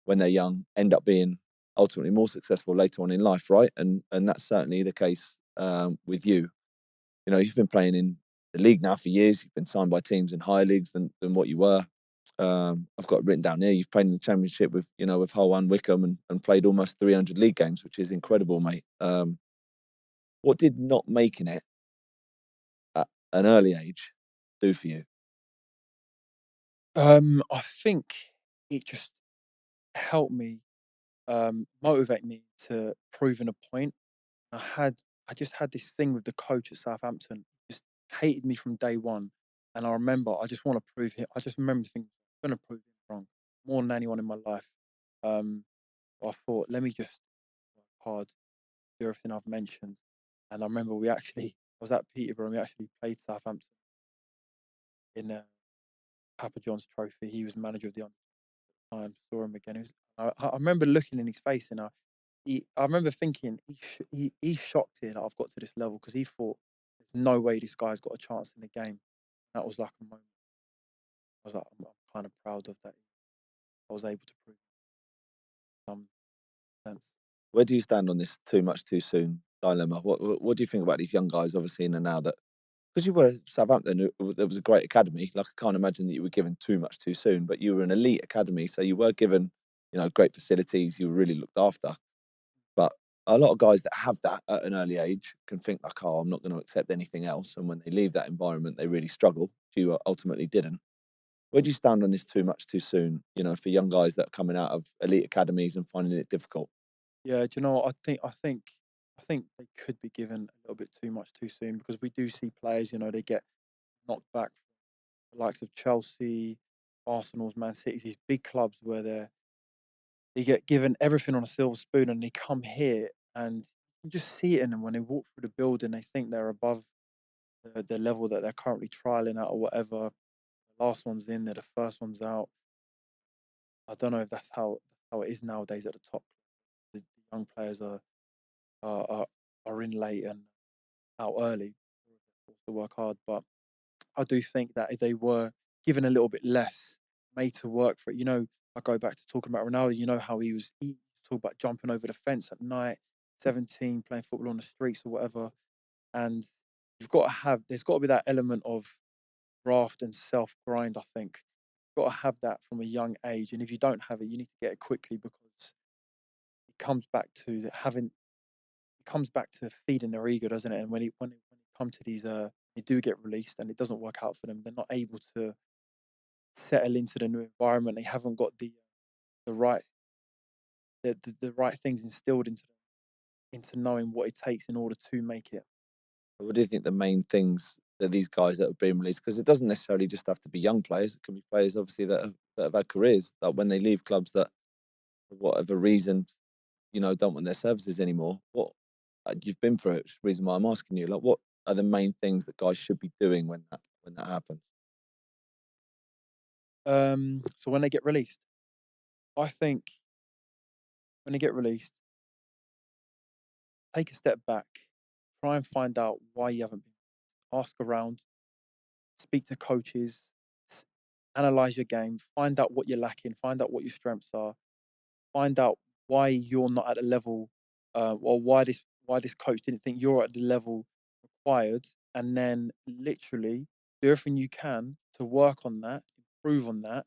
[SPEAKER 1] when they're young end up being ultimately more successful later on in life, right? And that's certainly the case with you. You've been playing in the league now for years. You've been signed by teams in higher leagues than what you were. I've got it written down here. You've played in the Championship with Hull and Wycombe, and played almost 300 league games, which is incredible, mate. What did not making it at an early age do for you?
[SPEAKER 2] I think it just helped me, motivate me to proving a point. I just had this thing with the coach at Southampton. Just hated me from day one, and I remember I just want to prove him. I just remember thinking I'm going to prove him wrong more than anyone in my life. Um, I thought, let me just work hard, do everything I've mentioned. And I remember I was at Peterborough, and we actually played Southampton in a Papa John's Trophy. He was manager of the under time. Saw him again. I remember looking in his face, and I remember thinking he's shocked here that I've got to this level, because he thought there's no way this guy's got a chance in the game. That was like a moment. I was like, I'm kind of proud of that. I was able to prove some sense.
[SPEAKER 1] Where do you stand on this too much too soon dilemma? What do you think about these young guys, obviously in and now, that because you were at Southampton, there was a great academy. Like, I can't imagine that you were given too much too soon, but you were an elite academy, so you were given, great facilities. You were really looked after. But a lot of guys that have that at an early age can think like, "Oh, I'm not going to accept anything else," and when they leave that environment, they really struggle. You ultimately didn't. Where do you stand on this too much too soon? For young guys that are coming out of elite academies and finding it difficult.
[SPEAKER 2] Yeah, do you know what? I think they could be given a little bit too much too soon, because we do see players, they get knocked back from the likes of Chelsea, Arsenal's, Man City's, these big clubs where they get given everything on a silver spoon, and they come here, and you can just see it in them when they walk through the building. They think they're above the level that they're currently trialing at or whatever. The last one's in, they're the first one's out. I don't know if that's how it is nowadays at the top. The young players are, are are in late and out early, forced to work hard. But I do think that if they were given a little bit less, made to work for it, I go back to talking about Ronaldo. You know how he talk about jumping over the fence at night, 17, playing football on the streets or whatever. And there's got to be that element of graft and self grind. I think you've got to have that from a young age, and if you don't have it, you need to get it quickly, because it comes back to feeding their ego, doesn't it? And when it come to these, they do get released and it doesn't work out for them. They're not able to settle into the new environment. They haven't got the right the right things instilled into them, into knowing what it takes in order to make it.
[SPEAKER 1] What do you think the main things that these guys that have been released? Because it doesn't necessarily just have to be young players. It can be players, obviously, that have had careers that when they leave clubs that, for whatever reason, don't want their services anymore. What you've been through it, which is the reason why I'm asking you. Like, what are the main things that guys should be doing when that happens?
[SPEAKER 2] So when they get released, I think when they get released, take a step back, try and find out why you haven't been. Ask around, speak to coaches, s- analyze your game, find out what you're lacking, find out what your strengths are, find out why you're not at the level, or why this coach didn't think you're at the level required, and then literally do everything you can to work on that, improve on that.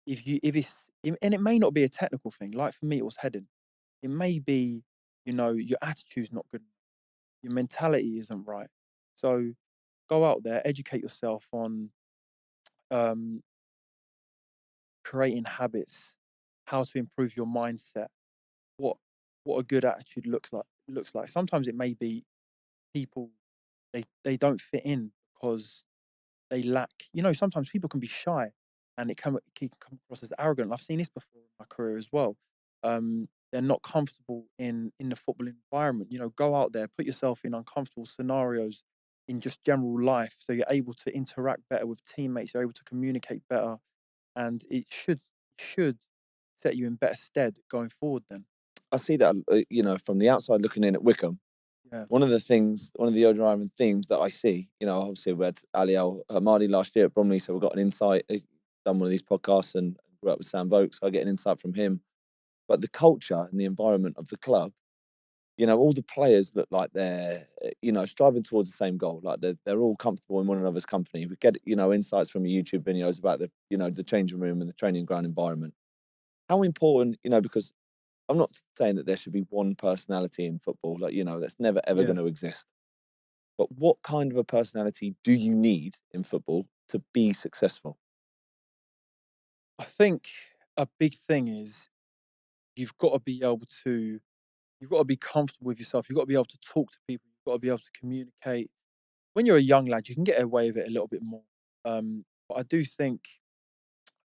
[SPEAKER 2] And it may not be a technical thing. Like for me, it was heading. It may be, your attitude's not good, your mentality isn't right. So go out there, educate yourself on um, creating habits, how to improve your mindset, what what a good attitude looks like. Sometimes it may be people they don't fit in because they lack. Sometimes people can be shy, and it can come across as arrogant. I've seen this before in my career as well. They're not comfortable in the football environment. Go out there, put yourself in uncomfortable scenarios in just general life, so you're able to interact better with teammates. You're able to communicate better, and it should set you in better stead going forward. Then,
[SPEAKER 1] I see that, from the outside looking in at Wycombe.
[SPEAKER 2] yeah,
[SPEAKER 1] One of the overriding themes that I see, obviously we had Ali Al Hamadi last year at Bromley, so we got an insight. He's done one of these podcasts and grew up with Sam Vokes, so I get an insight from him. But the culture and the environment of the club, all the players look like they're, striving towards the same goal. Like they're all comfortable in one another's company. We get, insights from your YouTube videos about the changing room and the training ground environment. How important, because I'm not saying that there should be one personality in football, that's never ever
[SPEAKER 2] yeah.
[SPEAKER 1] going to exist. But what kind of a personality do you need in football to be successful?
[SPEAKER 2] I think a big thing is you've got to be able to you've got to be comfortable with yourself. You've got to be able to talk to people. You've got to be able to communicate. When you're a young lad, you can get away with it a little bit more. But I do think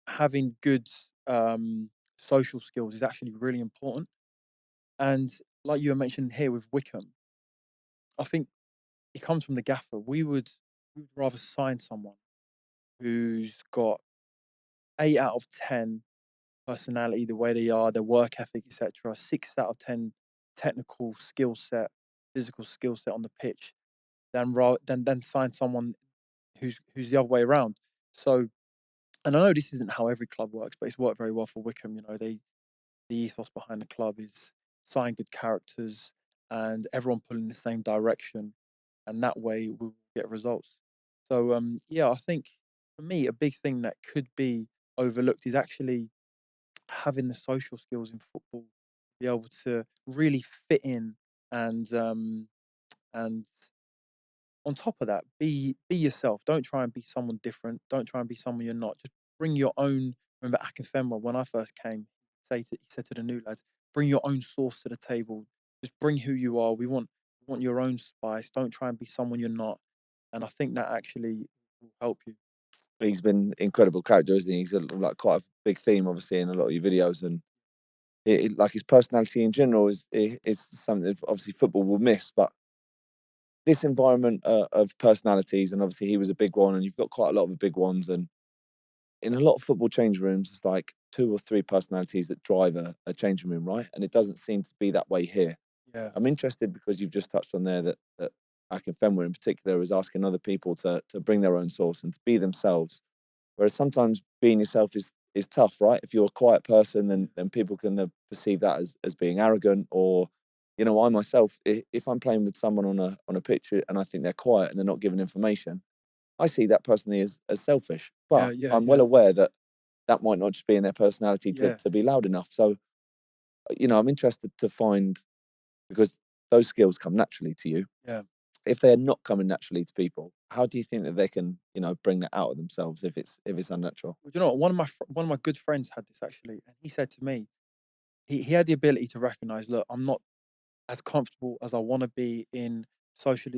[SPEAKER 2] having good social skills is actually really important. And like you were mentioning here with Wickham, I think it comes from the gaffer. We would rather sign someone who's got 8 out of 10 personality, the way they are, their work ethic, etc. 6 out of 10 technical skill set, physical skill set on the pitch, than sign someone who's the other way around. So, and I know this isn't how every club works, but it's worked very well for Wickham. The ethos behind the club is sign good characters and everyone pulling in the same direction, and that way we'll get results. So, yeah, I think for me a big thing that could be overlooked is actually having the social skills in football, be able to really fit in, and on top of that, be yourself. Don't try and be someone different. Don't try and be someone you're not. Just bring your own. Remember Akinfenwa, when I first came, he said to the new lads, bring your own sauce to the table. Just bring who you are. We want your own spice. Don't try and be someone you're not. And I think that actually will help you.
[SPEAKER 1] He's been incredible character, isn't he? He's like quite a big theme, obviously, in a lot of your videos, and like his personality in general is something that obviously football will miss. But this environment of personalities, and obviously he was a big one, and you've got quite a lot of big ones, and in a lot of football change rooms, it's like 2 or 3 personalities that drive a changing room, right? And it doesn't seem to be that way here.
[SPEAKER 2] Yeah,
[SPEAKER 1] I'm interested because you've just touched on there that Akinfenwa in particular is asking other people to bring their own source and to be themselves. Whereas sometimes being yourself is tough, right? If you're a quiet person, then people can perceive that as being arrogant. Or, I myself, if I'm playing with someone on a pitch and I think they're quiet and they're not giving information, I see that personally as selfish.
[SPEAKER 2] yeah,
[SPEAKER 1] But
[SPEAKER 2] yeah,
[SPEAKER 1] I'm
[SPEAKER 2] yeah,
[SPEAKER 1] well aware that might not just be in their personality
[SPEAKER 2] yeah,
[SPEAKER 1] to be loud enough. So, I'm interested to find, because those skills come naturally to you.
[SPEAKER 2] yeah.
[SPEAKER 1] If they're not coming naturally to people, how do you think that they can, bring that out of themselves if it's unnatural?
[SPEAKER 2] Well, do you know what? One of my good friends had this actually, and he said to me, he had the ability to recognize, look, I'm not as comfortable as I want to be in social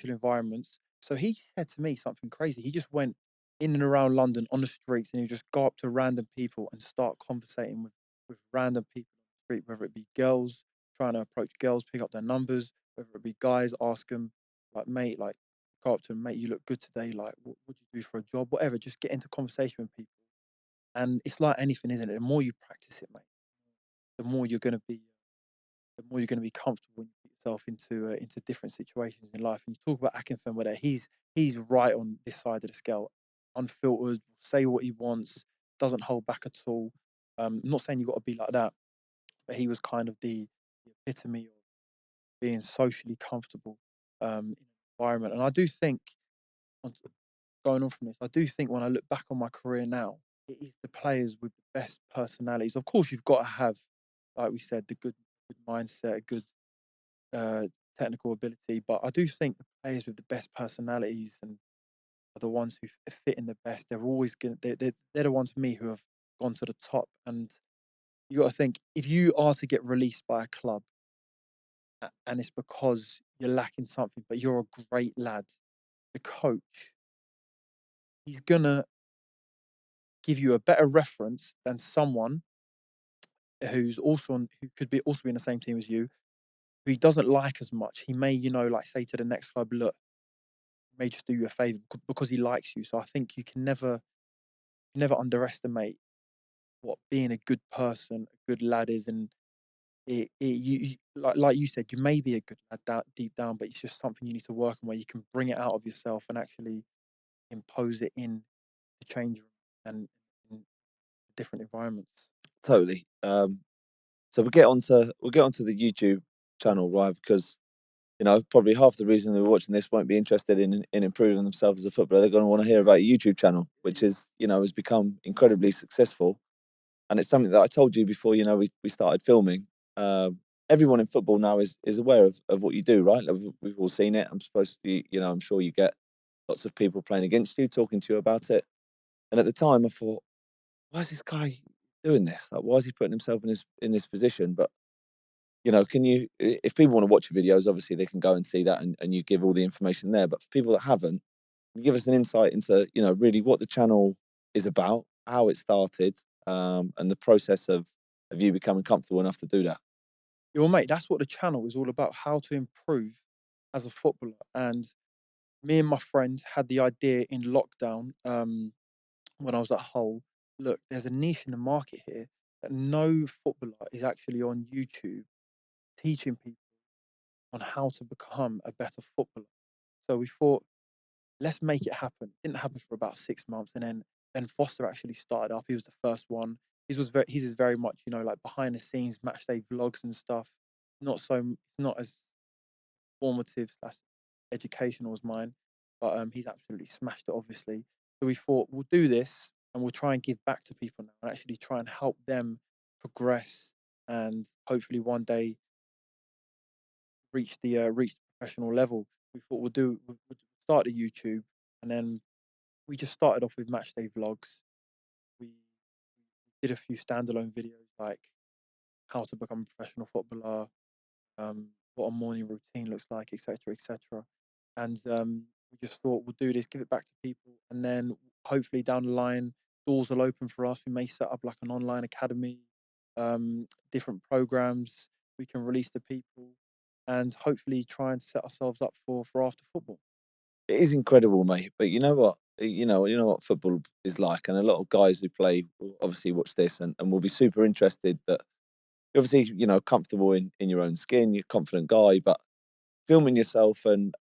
[SPEAKER 2] environments. So he said to me something crazy. He just went in and around London on the streets, and he would just go up to random people and start conversating with random people on the street, whether it be girls, trying to approach girls, pick up their numbers, whether it be guys, ask them, like, mate, like, go up to them, mate, you look good today, like, what do you do for a job, whatever, just get into conversation with people. And it's like anything, isn't it? The more you practice it, mate, the more you're going to be comfortable when you put yourself into different situations in life. And you talk about Akinfenwa there, he's right on this side of the scale, unfiltered, say what he wants, doesn't hold back at all. I'm not saying you've got to be like that, but he was kind of the epitome of being socially comfortable in an environment. And I do think, on- going on from this, I do think when I look back on my career now, it is the players with the best personalities. Of course, you've got to have, like we said, the good mindset, a good uh, technical ability. But I do think the players with the best personalities and are the ones who fit in the best. They're always going. They're the ones for me who have gone to the top. And you got to think, if you are to get released by a club, and it's because you're lacking something, but you're a great lad, the coach, he's gonna give you a better reference than someone who could be also be in the same team as you, who he doesn't like as much. He may, like say to the next club, look, he may just do you a favour because he likes you. So I think you can never underestimate what being a good person, a good lad is. And like you said, you may be a good lad deep down, but it's just something you need to work on where you can bring it out of yourself and actually impose it in the change room and in different environments.
[SPEAKER 1] Totally. So we'll get onto the YouTube channel, right? Because probably half the reason they're watching this won't be interested in improving themselves as a footballer. They're going to want to hear about your YouTube channel, which is has become incredibly successful, and it's something that I told you before. We started filming. Everyone in football now is aware of what you do, right? Like, we've all seen it. I'm sure you get lots of people playing against you, talking to you about it. And at the time, I thought, why is this guy doing this? Like, why is he putting himself in this position? But if people want to watch your videos, obviously they can go and see that, and you give all the information there. But for people that haven't, can you give us an insight into really what the channel is about, how it started, and the process of you becoming comfortable enough to do that.
[SPEAKER 2] Well, mate, that's what the channel is all about, how to improve as a footballer. And me and my friend had the idea in lockdown, when I was at Hull. Look, there's a niche in the market here that no footballer is actually on YouTube teaching people on how to become a better footballer. So we thought, let's make it happen. It didn't happen for about 6 months, and then Ben Foster actually started up. He was the first one. His is very much, like behind the scenes match day vlogs and stuff. Not as formative slash educational as mine, but he's absolutely smashed it, obviously. So we thought we'll do this and we'll try and give back to people now and actually try and help them progress and hopefully one day reach the professional level. We thought we'll start the YouTube, and then we just started off with match day vlogs. We did a few standalone videos like how to become a professional footballer, what a morning routine looks like, etc., etc. And we just thought we'll do this, give it back to people, and then hopefully down the line, doors will open for us. We may set up like an online academy, different programs we can release to people, and hopefully try and set ourselves up for after football.
[SPEAKER 1] It is incredible, mate. But you know what? You know what football is like, and a lot of guys who play will obviously watch this and will be super interested. That you're obviously comfortable in your own skin. You're a confident guy, but filming yourself and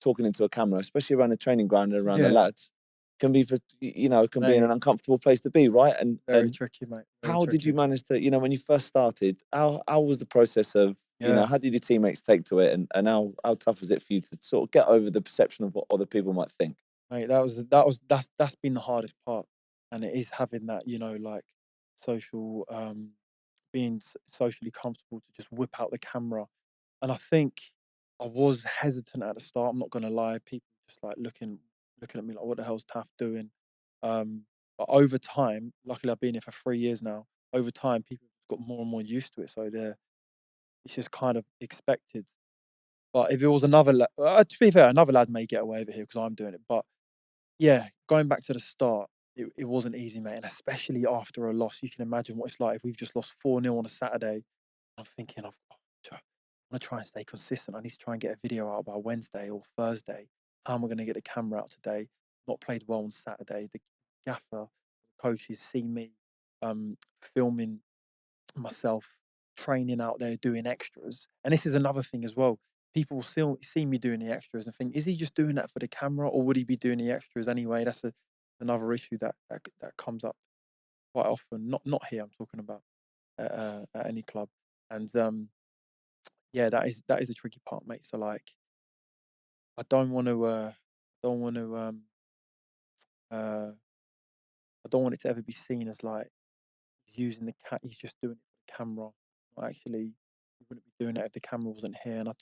[SPEAKER 1] talking into a camera, especially around the training ground and around the
[SPEAKER 2] Yeah,
[SPEAKER 1] lads, can be can be an
[SPEAKER 2] mate,
[SPEAKER 1] uncomfortable place to be, right? And
[SPEAKER 2] very tricky, mate. Very
[SPEAKER 1] how did you
[SPEAKER 2] tricky.
[SPEAKER 1] manage to, when you first started, how was the process of,
[SPEAKER 2] Yeah.
[SPEAKER 1] how did your teammates take to it, and how tough was it for you to sort of get over the perception of what other people might think?
[SPEAKER 2] Mate, that's been the hardest part, and it is having that, like social, being socially comfortable to just whip out the camera. And I think I was hesitant at the start. I'm not gonna lie. People just like looking at me like, what the hell's Taff doing? But over time, luckily I've been here for 3 years now. Over time, people got more and more used to it, so it's just kind of expected. But if it was another, to be fair, another lad may get away with it here because I'm doing it. But yeah, going back to the start, it wasn't easy, mate, and especially after a loss. You can imagine what it's like if we've just lost 4-0 on a Saturday. I'm thinking I'm gonna try and stay consistent. I need to try and get a video out by Wednesday or Thursday. How am I gonna get the camera out today? Not played well on Saturday. The gaffer, the coaches see me filming myself, training out there, doing extras. And this is another thing as well. People will still see me doing the extras and think, is he just doing that for the camera, or would he be doing the extras anyway? That's another issue that comes up quite often. Not here. I'm talking about at any club. And yeah, that is a tricky part, mate. So like, I don't want to don't want to uh I don't want it to ever be seen as like he's using he's just doing it for the camera. Well, actually, he wouldn't be doing it if the camera wasn't here. And I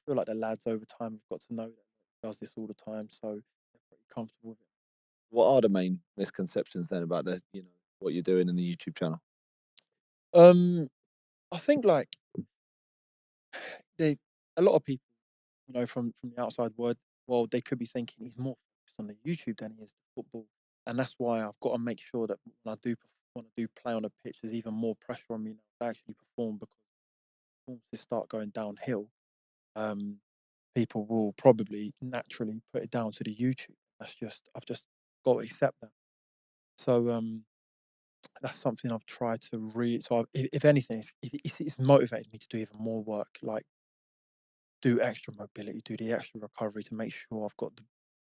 [SPEAKER 2] feel like the lads over time have got to know that does this all the time, so they're pretty comfortable with it.
[SPEAKER 1] What are the main misconceptions then about what you're doing in the YouTube channel?
[SPEAKER 2] I think like they a lot of people, from the outside world, they could be thinking he's more focused on the YouTube than he is the football, and that's why I've got to make sure that when I do play on a pitch, there's even more pressure on me now to actually perform, because once they start going downhill, um, people will probably naturally put it down to the YouTube. I've just got to accept that. So that's something I've tried to read. So if anything, it's motivated me to do even more work, like do extra mobility, do the extra recovery to make sure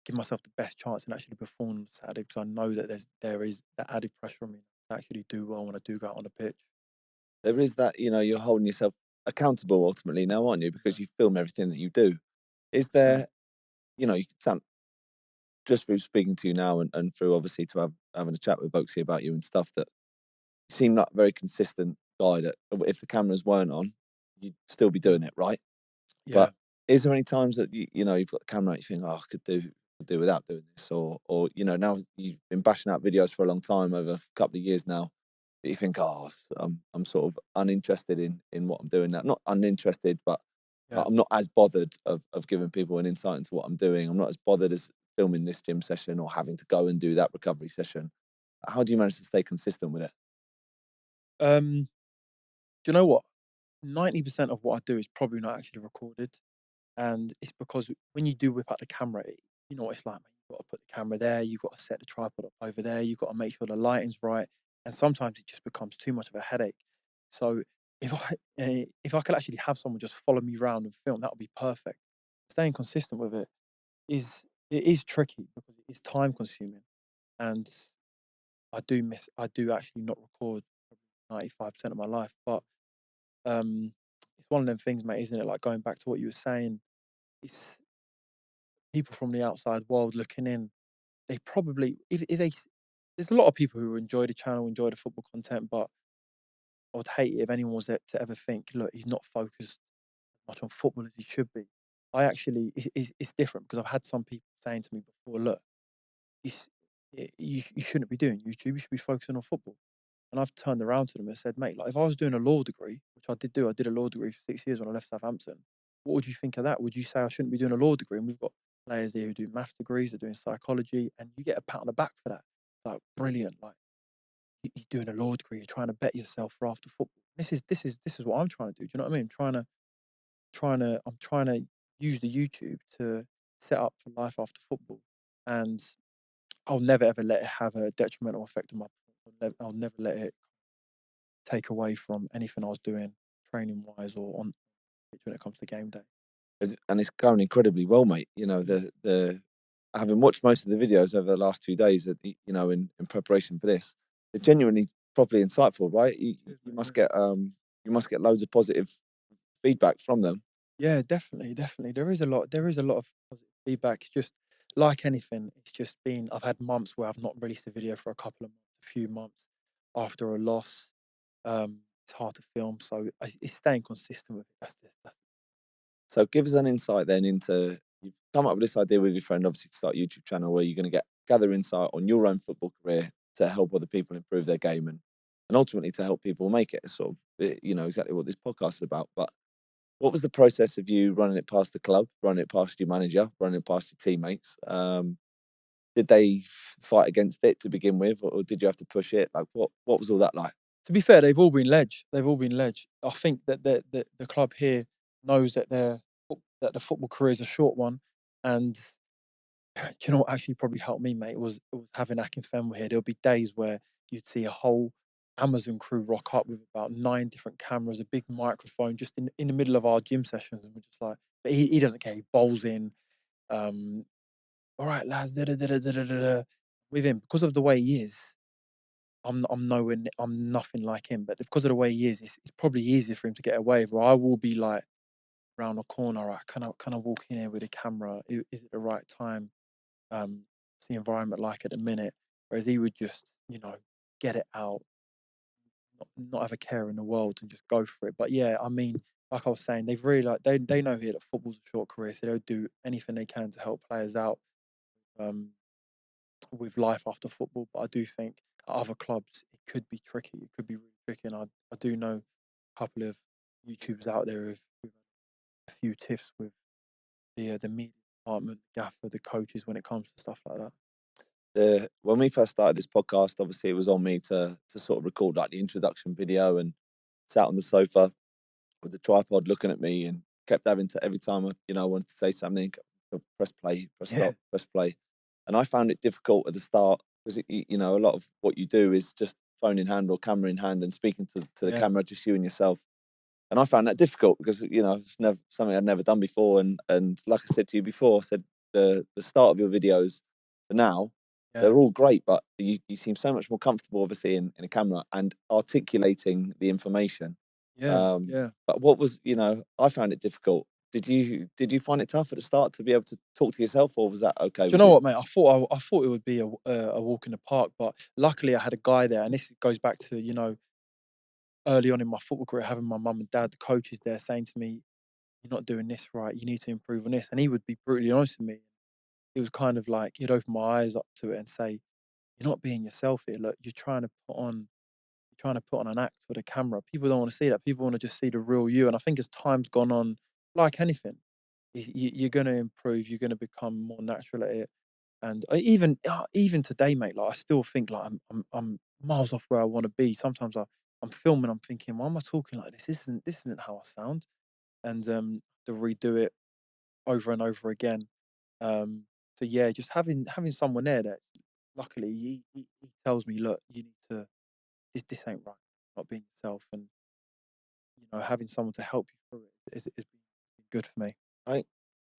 [SPEAKER 2] give myself the best chance and actually perform on Saturday, because I know that there is that added pressure on me to actually do well when I do go out on the pitch.
[SPEAKER 1] There is that, you're holding yourself accountable ultimately now, aren't you? Because you film everything that you do. Is there, you can sound, just through speaking to you now and through obviously having a chat with Boxy about you and stuff, that you seem like a very consistent guy that if the cameras weren't on, you'd still be doing it, right?
[SPEAKER 2] Yeah.
[SPEAKER 1] But is there any times that you've got the camera out, you think, oh, I could do without doing this, or now you've been bashing out videos for a long time, over a couple of years now, that you think, oh, I'm sort of uninterested in what I'm doing now. Not uninterested, but
[SPEAKER 2] Yeah.
[SPEAKER 1] I'm not as bothered of giving people an insight into what I'm doing. I'm not as bothered as filming this gym session or having to go and do that recovery session. How do you manage to stay consistent with it?
[SPEAKER 2] Do you know what? 90% of what I do is probably not actually recorded. And it's because when you do whip out the camera, you know what it's like, man. You've got to put the camera there, you've got to set the tripod up over there, you've got to make sure the lighting's right. And sometimes it just becomes too much of a headache. So if I could actually have someone just follow me around and film, that would be perfect. Staying consistent with it is tricky because it is time consuming. And I do actually not record 95% of my life. But it's one of them things, mate, isn't it? Like going back to what you were saying, it's people from the outside world looking in. They probably, if they, there's a lot of people who enjoy the channel, enjoy the football content, but I would hate it if anyone was to ever think, look, he's not focused much on football as he should be. I actually, it's different, because I've had some people saying to me before, look, you, s- you shouldn't be doing YouTube, you should be focusing on football. And I've turned around to them and said, mate, like if I was doing a law degree, which I did do, I did a law degree for 6 years when I left Southampton. What would you think of that? Would you say I shouldn't be doing a law degree? And we've got players here who do math degrees, they're doing psychology, and you get a pat on the back for that. Like brilliant. Like you're doing a law degree, you're trying to bet yourself for after football. This is what I'm trying to do. Do you know what I mean? I'm trying to use the YouTube to set up for life after football, and I'll never ever let it have a detrimental effect on my performance. I'll never let it take away from anything I was doing training wise or on pitch when it comes to game day.
[SPEAKER 1] And it's going incredibly well, mate. The having watched most of the videos over the last 2 days, in preparation for this, they're genuinely properly insightful, right? You must get loads of positive feedback from them.
[SPEAKER 2] Yeah, definitely. There is a lot of positive feedback. It's just like anything, it's just been, I've had months where I've not released a video for a few months after a loss. It's hard to film, so it's staying consistent with it. That's
[SPEAKER 1] So give us an insight then into, you've come up with this idea with your friend, obviously, to start a YouTube channel where you're going to gather insight on your own football career to help other people improve their game and ultimately to help people make it sort of, exactly what this podcast is about. But what was the process of you running it past the club, running it past your manager, running it past your teammates? Did they fight against it to begin with, or did you have to push it? Like, what was all that like?
[SPEAKER 2] To be fair, they've all been ledge. I think that the club here knows that that the football career is a short one, and do you know what actually probably helped me, mate? It was having Akinfenwa here. There'll be days where you'd see a whole Amazon crew rock up with about 9 different cameras, a big microphone, just in the middle of our gym sessions, and we're just like, but he doesn't care. He bowls in, um, all right, lads, with him because of the way he is. I'm nothing like him, but because of the way he is, it's probably easier for him to get away with. Or I will be like round the corner, right? Can I walk in here with a camera? Is it the right time? What's the environment like at the minute? Whereas he would just, get it out, not have a care in the world and just go for it. But yeah, I mean, like I was saying, they've really they know here that football's a short career, so they'll do anything they can to help players out um, with life after football. But I do think at other clubs it could be tricky. It could be really tricky, and I do know a couple of YouTubers out there who've had a few tiffs with the media department, the gaffer, the coaches when it comes to stuff like that.
[SPEAKER 1] When we first started this podcast, obviously it was on me to sort of record like the introduction video, and sat on the sofa with the tripod looking at me, and kept having to, every time I wanted to say something, press play, press
[SPEAKER 2] Yeah.
[SPEAKER 1] stop, press play. And I found it difficult at the start because a lot of what you do is just phone in hand or camera in hand and speaking to the
[SPEAKER 2] Yeah.
[SPEAKER 1] camera, just you and yourself. And I found that difficult because it's never something I'd never done before. And like I said to you before, I said the start of your videos for now, they're all great, but you seem so much more comfortable, obviously, in a camera and articulating the information.
[SPEAKER 2] Yeah, yeah.
[SPEAKER 1] But what was, I found it difficult. Did you find it tough at the start to be able to talk to yourself, or was that okay
[SPEAKER 2] Do
[SPEAKER 1] with
[SPEAKER 2] you know
[SPEAKER 1] you?
[SPEAKER 2] what, mate? I thought it would be a walk in the park, but luckily I had a guy there, and this goes back to early on in my football career, having my mum and dad, the coaches there, saying to me, "You're not doing this right. You need to improve on this." And he would be brutally honest with me. It was kind of like he'd open my eyes up to it and say, "You're not being yourself here. Look, you're trying to put on an act for the camera. People don't want to see that. People want to just see the real you." And I think as time's gone on, like anything, you're going to improve. You're going to become more natural at it. And even today, mate, like I still think like I'm miles off where I want to be. Sometimes I'm filming, I'm thinking, why am I talking like this? This isn't how I sound. And to redo it over and over again. Um, so yeah, just having someone there that luckily he tells me, look, you need to this ain't right, not being yourself, and having someone to help you through it is been good for me.
[SPEAKER 1] I think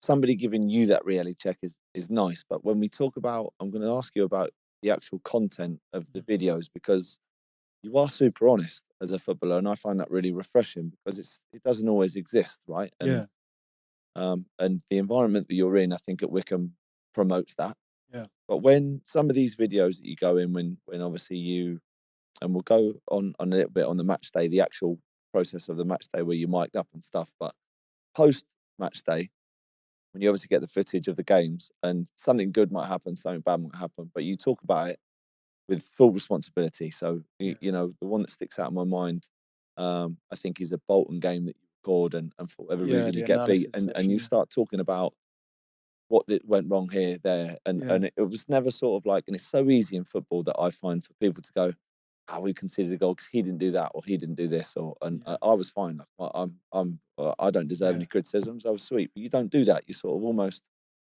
[SPEAKER 1] somebody giving you that reality check is nice, but when we talk about, I'm going to ask you about the actual content of the videos, because you are super honest as a footballer, and I find that really refreshing because it doesn't always exist, right?
[SPEAKER 2] Yeah,
[SPEAKER 1] And the environment that you're in, I think at Wycombe promotes that.
[SPEAKER 2] yeah,
[SPEAKER 1] But when some of these videos that you go in, when obviously and we'll go on a little bit on the match day, the actual process of the match day where you mic'd up and stuff, but post match day, when you obviously get the footage of the games and something good might happen, something bad might happen, but you talk about it with full responsibility. So,
[SPEAKER 2] yeah,
[SPEAKER 1] the one that sticks out in my mind, I think is a Bolton game that you record, and for whatever
[SPEAKER 2] yeah.
[SPEAKER 1] reason you
[SPEAKER 2] The
[SPEAKER 1] get beat,
[SPEAKER 2] analysis
[SPEAKER 1] and you
[SPEAKER 2] section.
[SPEAKER 1] start talking about what went wrong here, there, and
[SPEAKER 2] Yeah,
[SPEAKER 1] and it was never sort of like, and it's so easy in football that I find for people to go, we conceded a goal because he didn't do that or he didn't do this, and
[SPEAKER 2] yeah,
[SPEAKER 1] I was fine. I don't deserve
[SPEAKER 2] yeah,
[SPEAKER 1] any criticisms. I was sweet, but you don't do that. You sort of almost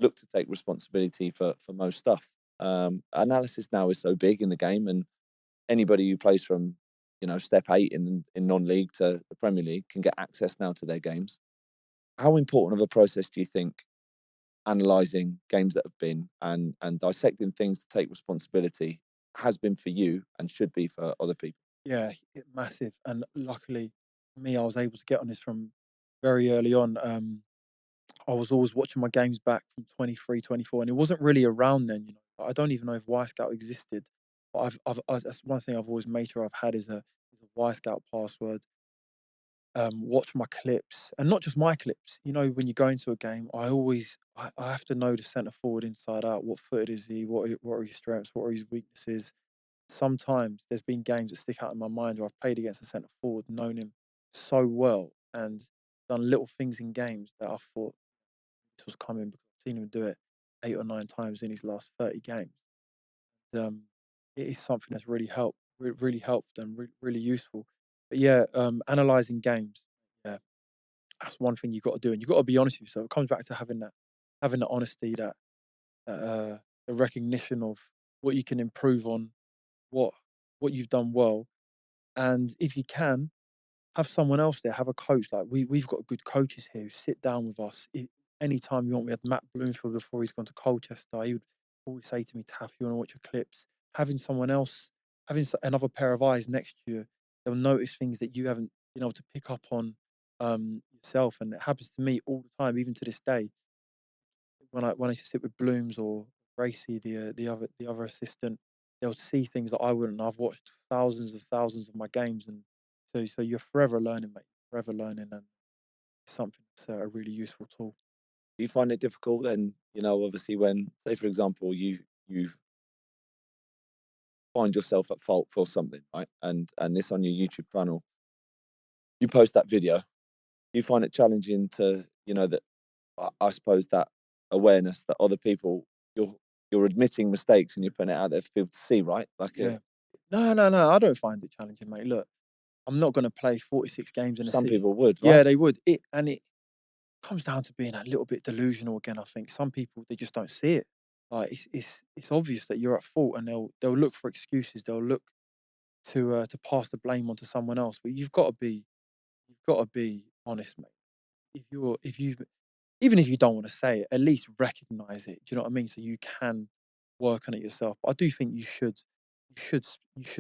[SPEAKER 1] look to take responsibility for most stuff. Analysis now is so big in the game, and anybody who plays from step 8 in non-league to the Premier League can get access now to their games. How important of a process do you think analysing games that have been, and dissecting things to take responsibility has been for you and should be for other people?
[SPEAKER 2] yeah. Massive. And luckily, for me, I was able to get on this from very early on. I was always watching my games back from 23, 24, and it wasn't really around then. I don't even know if Y Scout existed, but that's one thing I've always made sure I've had is a Y Scout password. Watch my clips, and not just my clips. When you go into a game, I have to know the centre forward inside out. What footed is he? What are his strengths? What are his weaknesses? Sometimes there's been games that stick out in my mind where I've played against a centre forward, known him so well, and done little things in games that I thought this was coming because I've seen him do it 8 or 9 times in his last 30 games. It is something that's really really helped and really useful. But yeah, analysing games, yeah, that's one thing you've got to do, and you've got to be honest with yourself. It comes back to having that honesty, the recognition of what you can improve on, what what you've done well, and if you can, have someone else there, have a coach. Like we've got good coaches here who sit down with us anytime you want. We had Matt Bloomfield before he's gone to Colchester. He would always say to me, "Taff, you want to watch your clips?" Having someone else, having another pair of eyes next to you, they'll notice things that you haven't been able to pick up on yourself. And it happens to me all the time, even to this day. When I used to sit with Blooms or Gracie, the other assistant, they'll see things that I wouldn't. I've watched thousands of my games, and so you're forever learning, mate. Forever learning, and something that's a really useful tool.
[SPEAKER 1] Do you find it difficult then, obviously when, say for example, you find yourself at fault for something, right? And this on your YouTube channel, you post that video. Do you find it challenging to, that I suppose that awareness that other people, you're admitting mistakes and you're putting it out there for people to see, right? Like
[SPEAKER 2] Yeah. No, I don't find it challenging, mate. Look, I'm not going to play 46 games in a
[SPEAKER 1] some
[SPEAKER 2] season.
[SPEAKER 1] people would,
[SPEAKER 2] Yeah,
[SPEAKER 1] right?
[SPEAKER 2] they would. It comes down to being a little bit delusional again. I think some people, they just don't see it. Like it's obvious that you're at fault, and they'll look for excuses. They'll look to pass the blame onto someone else. But you've got to be honest, mate. If you even if you don't want to say it, at least recognize it. Do you know what I mean? So you can work on it yourself. But I do think you should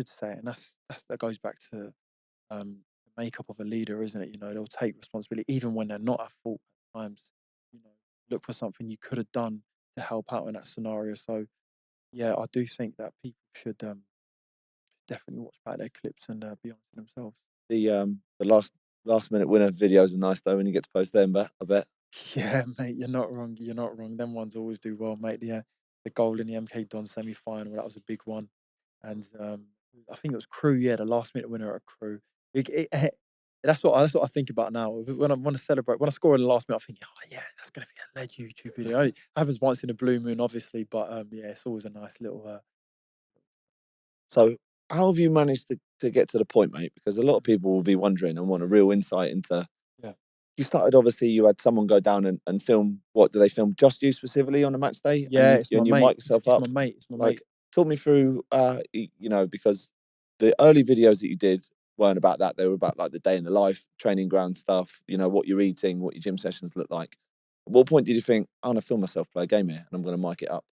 [SPEAKER 2] say it, and that goes back to the makeup of a leader, isn't it? They'll take responsibility even when they're not at fault at times. Look for something you could have done to help out in that scenario. So yeah, I do think that people should definitely watch back their clips and be honest with themselves.
[SPEAKER 1] The last minute winner videos are nice though when you get to post them, but I bet.
[SPEAKER 2] Yeah, mate, you're not wrong. You're not wrong. Them ones always do well, mate. The goal in the MK Don semi final, that was a big one. And I think it was Crew, yeah, the last minute winner at Crew. That's what I think about now. When I want to celebrate, when I score in the last minute, I think, oh yeah, that's gonna be a leg YouTube video. It happens once in a blue moon, obviously, but yeah, it's always a nice little
[SPEAKER 1] So how have you managed to get to the point, mate? Because a lot of people will be wondering and want a real insight into.
[SPEAKER 2] Yeah.
[SPEAKER 1] You started, obviously, you had someone go down and film. What do they film? Just you specifically on a match day?
[SPEAKER 2] Yeah,
[SPEAKER 1] And
[SPEAKER 2] it's
[SPEAKER 1] you,
[SPEAKER 2] my
[SPEAKER 1] and you
[SPEAKER 2] mate.
[SPEAKER 1] mic yourself
[SPEAKER 2] It's
[SPEAKER 1] up.
[SPEAKER 2] my mate. It's my
[SPEAKER 1] Like,
[SPEAKER 2] mate.
[SPEAKER 1] talk me through, because the early videos that you did weren't about that. They were about like the day in the life, training ground stuff, what you're eating, what your gym sessions look like. At what point did you think, I'm going to film myself play a game here and I'm going to mic it up?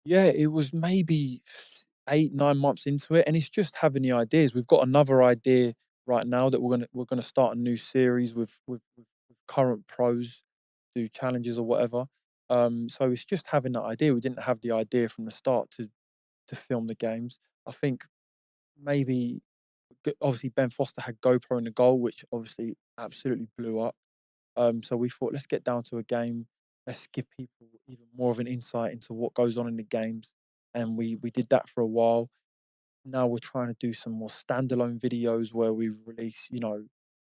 [SPEAKER 2] Yeah, it was maybe 8, 9 months into it, and it's just having the ideas. We've got another idea right now that we're gonna start a new series with current pros, do challenges or whatever. So it's just having that idea. We didn't have the idea from the start to film the games. I think maybe obviously Ben Foster had GoPro in the goal, which obviously absolutely blew up. So we thought, let's get down to a game. Let's give people even more of an insight into what goes on in the games. And we did that for a while. Now we're trying to do some more standalone videos where we release,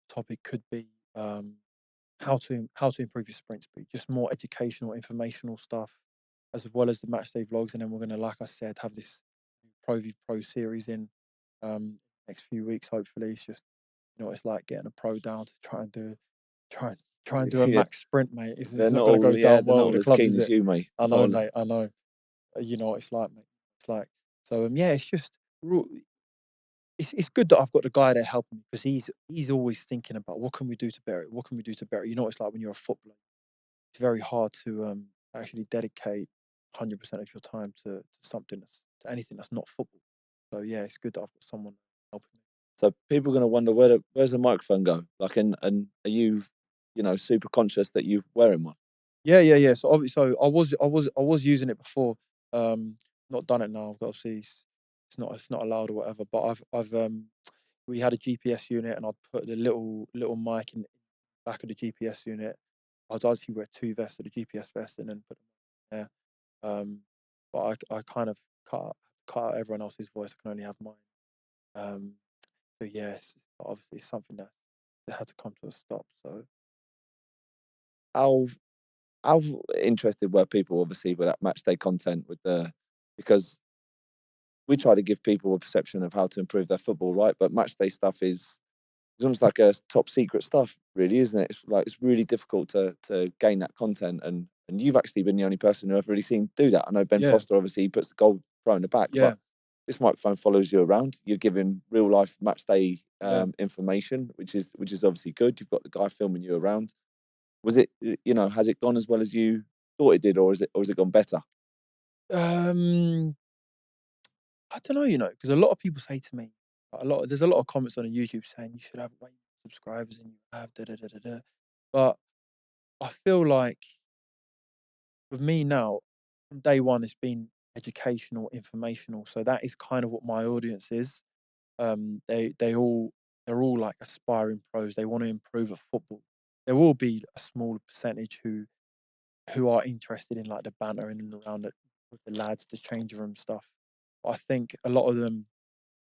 [SPEAKER 2] topic could be how to improve your sprint speed, just more educational, informational stuff, as well as the match day vlogs. And then we're gonna, like I said, have this Pro v Pro series in next few weeks. Hopefully, it's just it's like getting a pro down to try and do a
[SPEAKER 1] Yeah,
[SPEAKER 2] max sprint, mate. It's
[SPEAKER 1] they're
[SPEAKER 2] not
[SPEAKER 1] not
[SPEAKER 2] going to
[SPEAKER 1] all,
[SPEAKER 2] go down
[SPEAKER 1] they're
[SPEAKER 2] well
[SPEAKER 1] not
[SPEAKER 2] with
[SPEAKER 1] all
[SPEAKER 2] the
[SPEAKER 1] as
[SPEAKER 2] clubs,
[SPEAKER 1] keen
[SPEAKER 2] is
[SPEAKER 1] as
[SPEAKER 2] it?
[SPEAKER 1] you, mate.
[SPEAKER 2] I
[SPEAKER 1] Not
[SPEAKER 2] know,
[SPEAKER 1] all-
[SPEAKER 2] mate. I know. You know what it's like, mate. It's like so. Yeah, it's just it's good that I've got the guy there helping me because he's always thinking about what can we do to better it. What can we do to better it? You know what it's like when you're a footballer. It's very hard to actually dedicate 100% of your time to something to anything that's not football. So yeah, it's good that I've got someone helping me.
[SPEAKER 1] So people are going to wonder where's the microphone go? Like, and are you, super conscious that you're wearing one?
[SPEAKER 2] Yeah. So obviously, so I was using it before. Not done it now. Obviously, it's not allowed or whatever. But I've we had a GPS unit, and I'd put the little mic in the back of the GPS unit. I'd actually wear two vests, so the GPS vest, and then put them there. But I kind of cut out everyone else's voice. I can only have mine. Um, so yes, obviously it's something that had to come to a stop. So
[SPEAKER 1] How how interested were people, obviously, with that match day content because we try to give people a perception of how to improve their football, right? But match day stuff is it's almost like a top secret stuff, really, isn't it? It's like it's really difficult to gain that content, and you've actually been the only person who I've really seen do that. I know Ben
[SPEAKER 2] yeah,
[SPEAKER 1] Foster obviously he puts the goal throw in the back,
[SPEAKER 2] yeah,
[SPEAKER 1] but this microphone follows you around. You're giving real life match day
[SPEAKER 2] yeah.
[SPEAKER 1] information, which is obviously good. You've got the guy filming you around. Was it has it gone as well as you thought it did, or has it gone better?
[SPEAKER 2] Um, I don't know, because a lot of people say to me, there's a lot of comments on YouTube saying you should have way more subscribers than you have, da da da da da. But I feel like with me now, from day one, it's been educational, informational. So that is kind of what my audience is. They're all like aspiring pros. They want to improve at football. there will be a small percentage who are interested in like the banter in and around it with the lads, the change room stuff. But I think a lot of them,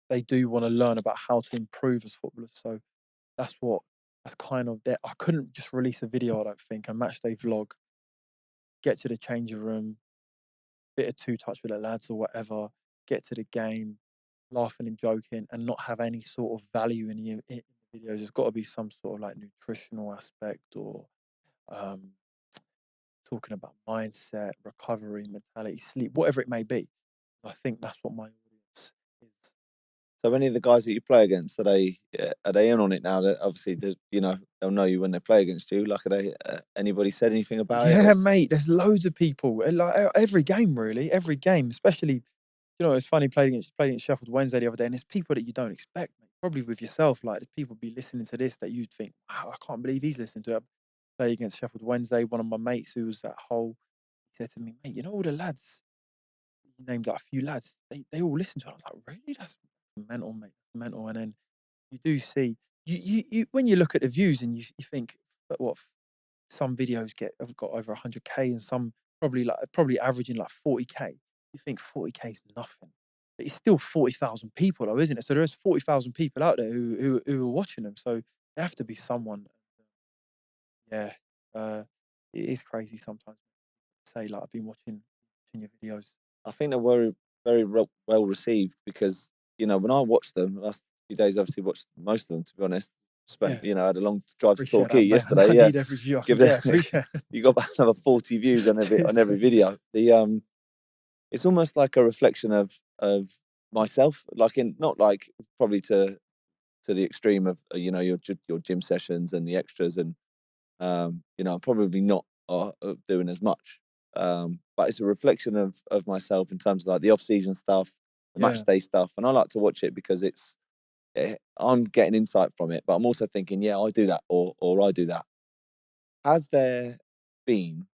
[SPEAKER 2] they do want to learn about how to improve as footballers. So that's kind of there. I couldn't just release a video, I don't think, a match day vlog, get to the changing room, bit of two touch with the lads or whatever, get to the game, laughing and joking, and not have any sort of value in the videos. There's got to be some sort of like nutritional aspect or um, talking about mindset, recovery, mentality, sleep, whatever it may be. I think that's what my audience is.
[SPEAKER 1] So any of the guys that you play against, are they in on it now? That obviously, they'll know you when they play against you. Like, are they? Anybody said anything about it?
[SPEAKER 2] Yeah, mate. There's loads of people. Like every game, really, every game. Especially, it's funny. Playing against Sheffield Wednesday the other day, and there's people that you don't expect. Mate. Probably with yourself, like there's people be listening to this that you'd think, wow, I can't believe he's listening to it. Play against Sheffield Wednesday. One of my mates who was at Hull, he said to me, mate, all the lads. He named like a few lads. They all listened to it. I was like, really? That's mental, mate. Mental. And then you do see you when you look at the views and you think, but what some videos have got over 100K and some probably averaging like 40K. You think 40K is nothing, but it's still 40,000 people though, isn't it? So there's 40,000 people out there who are watching them. So there have to be someone. Yeah, it is crazy sometimes. Say like I've been watching your videos.
[SPEAKER 1] I think they were very well received because when I watched them last few days, obviously watched most of them. To be honest, spent had a long drive to Torquay yesterday.
[SPEAKER 2] I need every view I can get. Appreciate it.
[SPEAKER 1] You got about another 40 views on every video. It's almost like a reflection of myself, like not like probably to the extreme of your gym sessions and the extras, and I'm probably not doing as much. But it's a reflection of myself in terms of like the off-season stuff, the match day stuff, and I like to watch it because I'm getting insight from it, but I'm also thinking, yeah, I do that or I do that. Has there been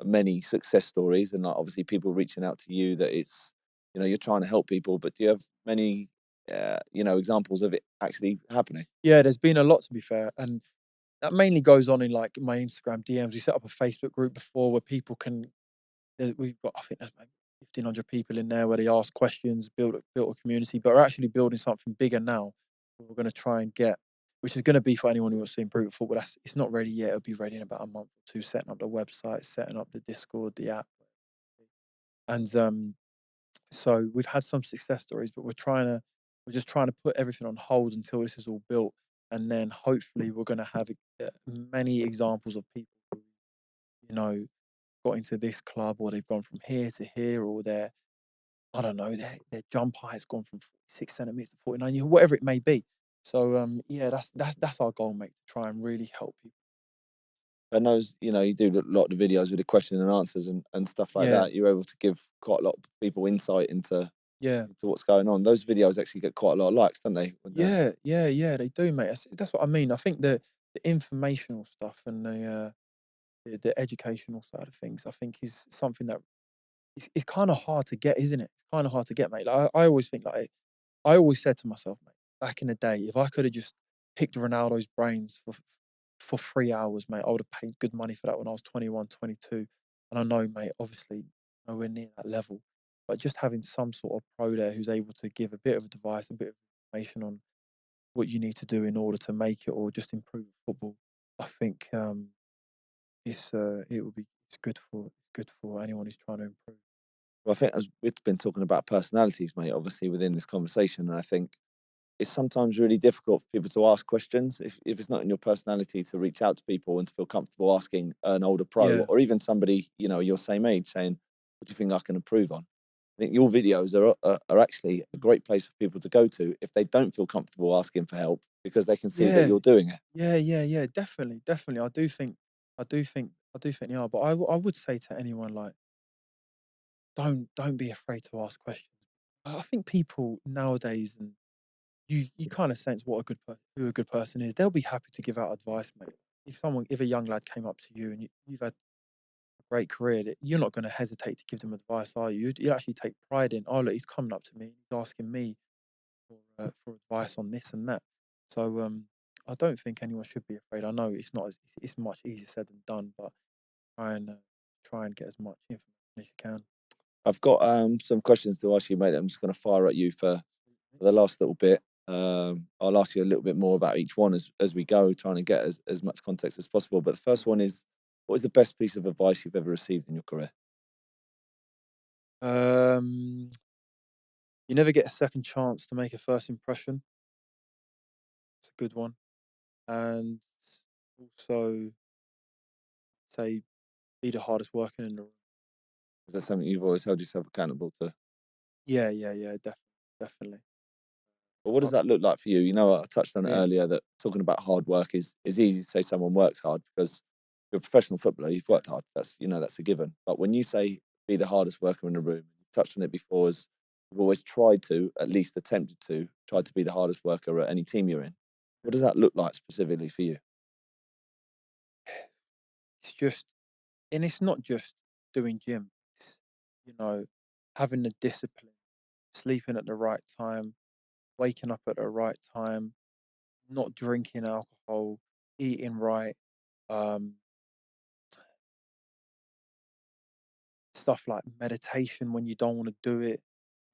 [SPEAKER 1] many success stories and like obviously people reaching out to you that it's you're trying to help people, but do you have many examples of it actually happening?
[SPEAKER 2] Yeah, there's been a lot, to be fair, and that mainly goes on in like my Instagram DMs. We set up a Facebook group before where people can. We've got, I think there's maybe 1,500 people in there where they ask questions, build a community. But we're actually building something bigger now. We're going to try and get, which is going to be for anyone who wants to improve football. It's not ready yet. It'll be ready in about a month or two. Setting up the website, setting up the Discord, the app, and so we've had some success stories, but we're just trying to put everything on hold until this is all built, and then hopefully we're going to have many examples of people who, got into this club, or they've gone from here to here, or their jump height's gone from 46 centimeters to 49, whatever it may be. So yeah, that's our goal, mate, to try and really help people.
[SPEAKER 1] And those, you do a lot of the videos with the question and answers and stuff like that. You're able to give quite a lot of people insight into what's going on. Those videos actually get quite a lot of likes, don't they?
[SPEAKER 2] Yeah, they do, mate. That's what I mean. I think the informational stuff and the educational side of things, I think, is something that it's kind of hard to get, isn't it? It's kind of hard to get, mate. Like, I always think, like, I always said to myself, mate, back in the day, if I could have just picked Ronaldo's brains for 3 hours, mate, I would have paid good money for that when I was 21, 22. And I know, mate, obviously nowhere near that level, but just having some sort of pro there who's able to give a bit of advice, a bit of information on what you need to do in order to make it or just improve football, I think it's good for anyone who's trying to improve.
[SPEAKER 1] Well, I think as we've been talking about personalities, mate, obviously within this conversation, and I think it's sometimes really difficult for people to ask questions if it's not in your personality to reach out to people and to feel comfortable asking an older pro or even somebody your same age saying, "What do you think I can improve on?" I think your videos are actually a great place for people to go to if they don't feel comfortable asking for help because they can see that you're doing it.
[SPEAKER 2] Yeah, definitely. I do think they are. But I would say to anyone, like, don't be afraid to ask questions. I think people nowadays, and you kind of sense who a good person is. They'll be happy to give out advice, mate. If a young lad came up to you and you've had a great career, you're not going to hesitate to give them advice, are you? You actually take pride in, oh look, he's coming up to me, he's asking me for advice on this and that. So I don't think anyone should be afraid. I know it's not. It's much easier said than done, but try and get as much information as you can.
[SPEAKER 1] I've got some questions to ask you, mate. I'm just going to fire at you for the last little bit. I'll ask you a little bit more about each one as we go, trying to get as much context as possible. But the first one is, what is the best piece of advice you've ever received in your career?
[SPEAKER 2] You never get a second chance to make a first impression. It's a good one. And also say be the hardest working in the room.
[SPEAKER 1] Is that something you've always held yourself accountable to?
[SPEAKER 2] Yeah, definitely.
[SPEAKER 1] But what does that look like for you? You know, I touched on it
[SPEAKER 2] Yeah.
[SPEAKER 1] earlier that talking about hard work is easy to say someone works hard because you're a professional footballer, you've worked hard. That's a given. But when you say be the hardest worker in the room, you've touched on it before, as you've always tried to, at least attempted to, try to be the hardest worker at any team you're in. What does that look like specifically for you?
[SPEAKER 2] It's just, and it's not just doing gym. It's, having the discipline, sleeping at the right time, waking up at the right time, not drinking alcohol, eating right, um, stuff like meditation when you don't want to do it,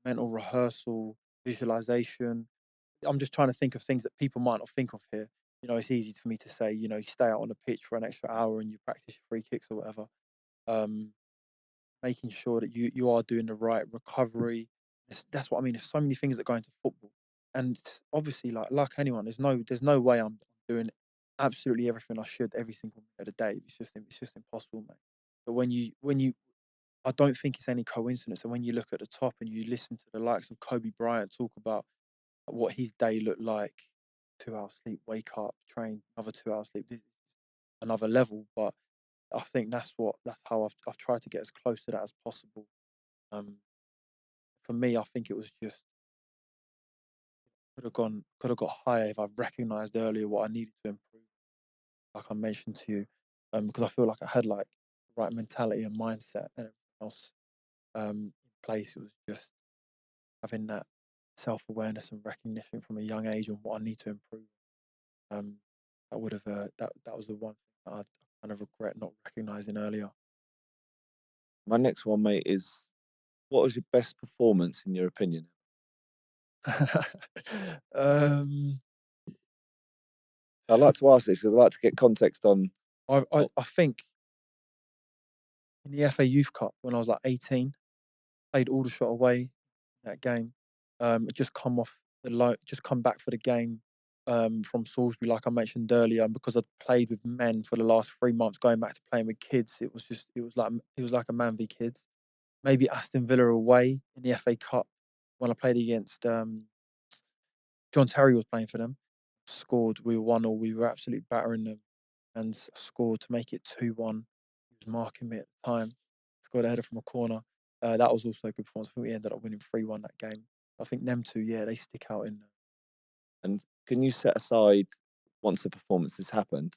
[SPEAKER 2] mental rehearsal, visualization. I'm just trying to think of things that people might not think of here. It's easy for me to say, you stay out on the pitch for an extra hour and you practice your free kicks or whatever. Um, Making sure that you are doing the right recovery. That's what I mean. There's so many things that go into football, and obviously, like anyone, there's no way I'm doing absolutely everything I should every single minute of the day. It's just impossible, mate. But when you I don't think it's any coincidence. And when you look at the top and you listen to the likes of Kobe Bryant talk about what his day looked like, 2 hours sleep, wake up, train, another 2 hours sleep, another level. But I think that's how I've tried to get as close to that as possible. Um, for me, I think it was just could have got higher if I recognised earlier what I needed to improve, like I mentioned to you, because I feel like I had like the right mentality and mindset and everything else in place. It was just having that self awareness and recognition from a young age on what I need to improve. Um, that would have that was the one thing that I kind of regret not recognising earlier.
[SPEAKER 1] My next one, mate, is, what was your best performance in your opinion?
[SPEAKER 2] um,
[SPEAKER 1] I'd like to ask this because I'd like to get context on.
[SPEAKER 2] I think in the FA Youth Cup when I was like 18, played Aldershot away that game. Just come back for the game from Salisbury, like I mentioned earlier, and because I'd played with men for the last 3 months, going back to playing with kids, it was like a man v kids. Maybe Aston Villa away in the FA Cup when I played against John Terry was playing for them. Scored, we were 1-1, we were absolutely battering them, and scored to make it 2-1. He was marking me at the time. Scored a header from a corner. That was also a good performance. I think we ended up winning 3-1 that game. I think them two, yeah, they stick out in there.
[SPEAKER 1] And can you set aside, once a performance has happened,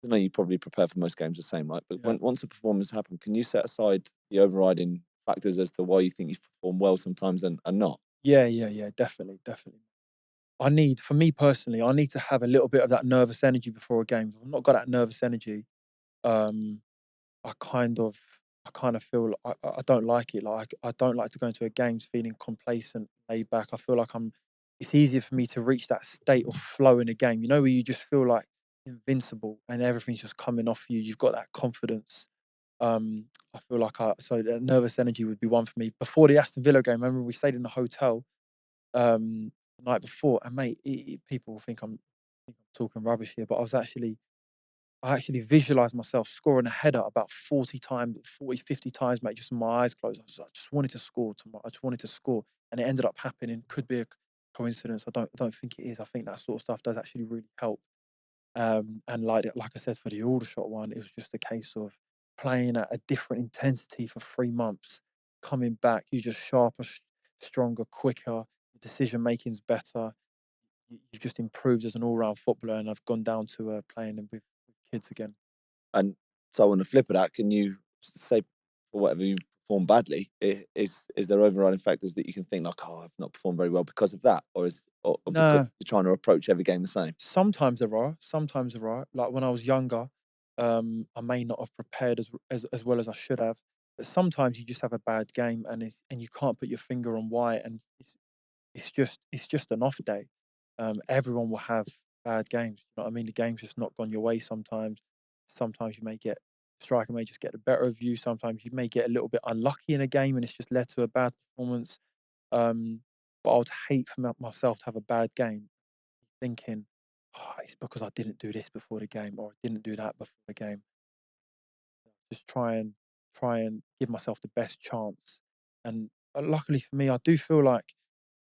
[SPEAKER 1] I know you probably prepare for most games the same, right? But
[SPEAKER 2] Yeah.
[SPEAKER 1] once a performance has happened, can you set aside the overriding factors as to why you think you've performed well sometimes and not?
[SPEAKER 2] Yeah, definitely. For me personally, I need to have a little bit of that nervous energy before a game. If I've not got that nervous energy, um, I kind of feel I don't like it. Like I don't like to go into a games feeling complacent, laid back. I feel like it's easier for me to reach that state of flow in a game. Where you just feel like invincible and everything's just coming off you. You've got that confidence. I feel like so that nervous energy would be one for me. Before the Aston Villa game, I remember we stayed in the hotel the night before, and mate, people think I'm talking rubbish here, but I actually visualized myself scoring a header about 40 times, 40, 50 times, mate, just with my eyes closed. I just wanted to score tomorrow. I just wanted to score. And it ended up happening. Could be a coincidence. I don't think it is. I think that sort of stuff does actually really help. And like I said, for the Aldershot one, it was just a case of playing at a different intensity for 3 months, coming back, you're just sharper, stronger, quicker, your decision making's better. You've just improved as an all-round footballer, and I've gone down to playing with kids again.
[SPEAKER 1] And so on the flip of that, can you say, for whatever you've perform badly, is there overriding factors that you can think like, oh, I've not performed very well because of that, or
[SPEAKER 2] Nah,
[SPEAKER 1] because you're trying to approach every game the same?
[SPEAKER 2] sometimes there are. Sometimes there are. Like when I was younger, I may not have prepared as well as I should have. But sometimes you just have a bad game, and you can't put your finger on why, and it's just an off day. Everyone will have bad games. You know what I mean? The game's just not gone your way sometimes. Sometimes you may get striker may just get the better of you. Sometimes you may get a little bit unlucky in a game, and it's just led to a bad performance. But I would hate for myself to have a bad game, thinking, oh, it's because I didn't do this before the game, or I didn't do that before the game. Just try and give myself the best chance. And luckily for me, I do feel like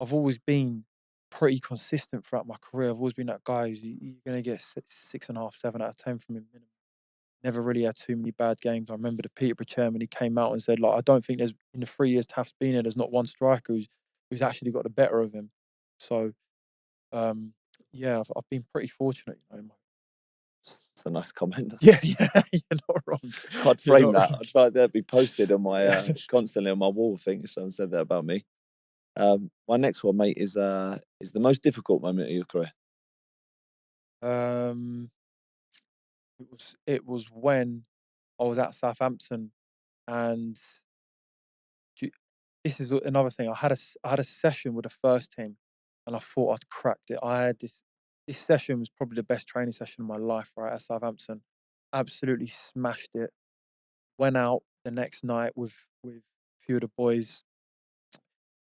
[SPEAKER 2] I've always been pretty consistent throughout my career. I've always been that guy who's you're gonna get 6.5, 7 out of 10 from him minimum. Never really had too many bad games. I remember the Peterborough chairman, he came out and said, like, I don't think there's in the 3 years Taf's been here, there's not one striker who's actually got the better of him. So yeah, I've been pretty fortunate, you know.
[SPEAKER 1] It's a nice comment.
[SPEAKER 2] Yeah, you're not wrong.
[SPEAKER 1] I'd
[SPEAKER 2] You're
[SPEAKER 1] frame
[SPEAKER 2] not
[SPEAKER 1] that.
[SPEAKER 2] wrong.
[SPEAKER 1] I'd try that be posted on my constantly on my wall. I think if someone said that about me. My next one, mate, is the most difficult moment of your career.
[SPEAKER 2] Um, it was when I was at Southampton, and this is another thing. I had a session with the first team, and I thought I'd cracked it. I had this session was probably the best training session of my life, right, at Southampton. Absolutely smashed it. Went out the next night with a few of the boys,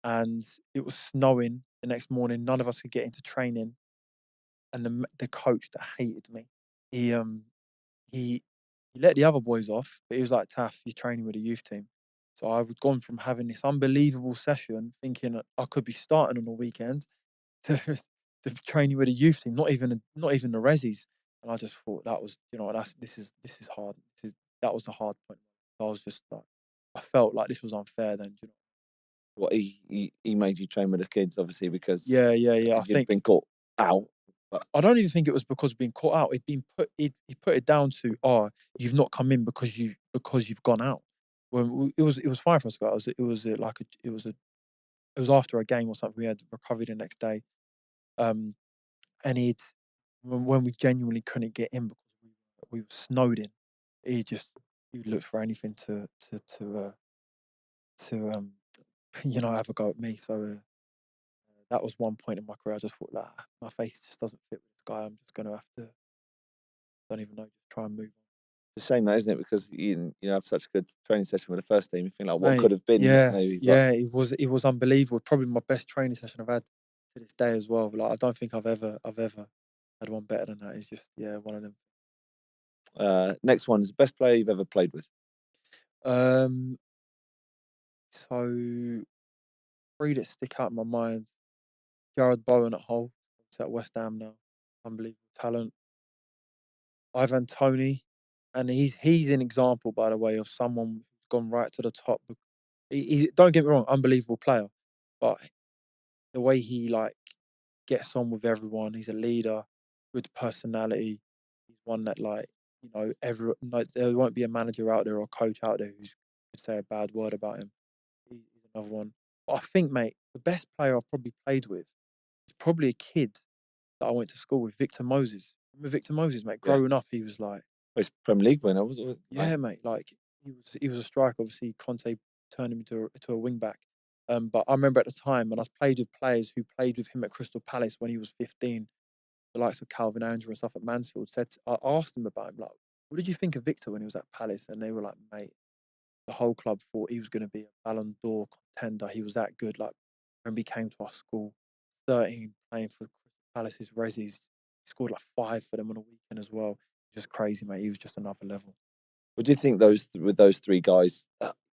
[SPEAKER 2] and it was snowing the next morning. None of us could get into training, and the coach that hated me, he he let the other boys off, but he was like, "Taff, you're training with a youth team." So I would gone from having this unbelievable session, thinking that I could be starting on the weekend, to to training with a youth team, not even the resis. And I just thought that was, you know, this is hard. That was the hard point. I was just like, I felt like this was unfair. Then, you know.
[SPEAKER 1] What he made you train with the kids, obviously, because
[SPEAKER 2] Yeah. I
[SPEAKER 1] you'd
[SPEAKER 2] think
[SPEAKER 1] been caught out. But
[SPEAKER 2] I don't even think it was because of being caught out. He put it down to, oh, you've not come in because you've gone out. When it was fine for us guys. It was after a game or something. We had recovery the next day, and he'd when we genuinely couldn't get in because we were snowed in. He looked for anything to have a go at me. So that was one point in my career. I just thought, like, my face just doesn't fit with this guy. I'm just gonna have to, don't even know, just try and move on.
[SPEAKER 1] it's a shame, that, isn't it? Because you have such a good training session with the first team. You think like what
[SPEAKER 2] Mate,
[SPEAKER 1] could have been, maybe. But
[SPEAKER 2] yeah, it was unbelievable. Probably my best training session I've had to this day as well. Like, I don't think I've ever had one better than that. It's just, yeah, one of them.
[SPEAKER 1] Next one is the best player you've ever played with.
[SPEAKER 2] So three that stick out in my mind: Jared Bowen at Hull, he's at West Ham now, unbelievable talent. Ivan Toney, and he's an example, by the way, of someone who's gone right to the top. He don't get me wrong, unbelievable player, but the way he like gets on with everyone, he's a leader, good personality. He's one that, like, you know, there won't be a manager out there or coach out there who's could say a bad word about him. He's another one. But I think, mate, the best player I've probably played with is probably a kid that I went to school with, Victor Moses. Remember Victor Moses, mate?
[SPEAKER 1] Yeah.
[SPEAKER 2] Growing up, he was like,
[SPEAKER 1] He's Premier League winner, wasn't it?
[SPEAKER 2] yeah, mate. Like, he was a striker. Obviously, Conte turned him into a wing back. But I remember at the time, and I played with players who played with him at Crystal Palace when he was 15, the likes of Calvin Andrew and stuff at Mansfield. I asked them about him, like, what did you think of Victor when he was at Palace? And they were like, mate, the whole club thought he was going to be a Ballon d'Or contender. He was that good. Like, when he came to our school, 13, playing for Crystal Palace's resis, he scored like 5 for them on a weekend as well. Just crazy, mate. He was just another level.
[SPEAKER 1] What do you think with those three guys?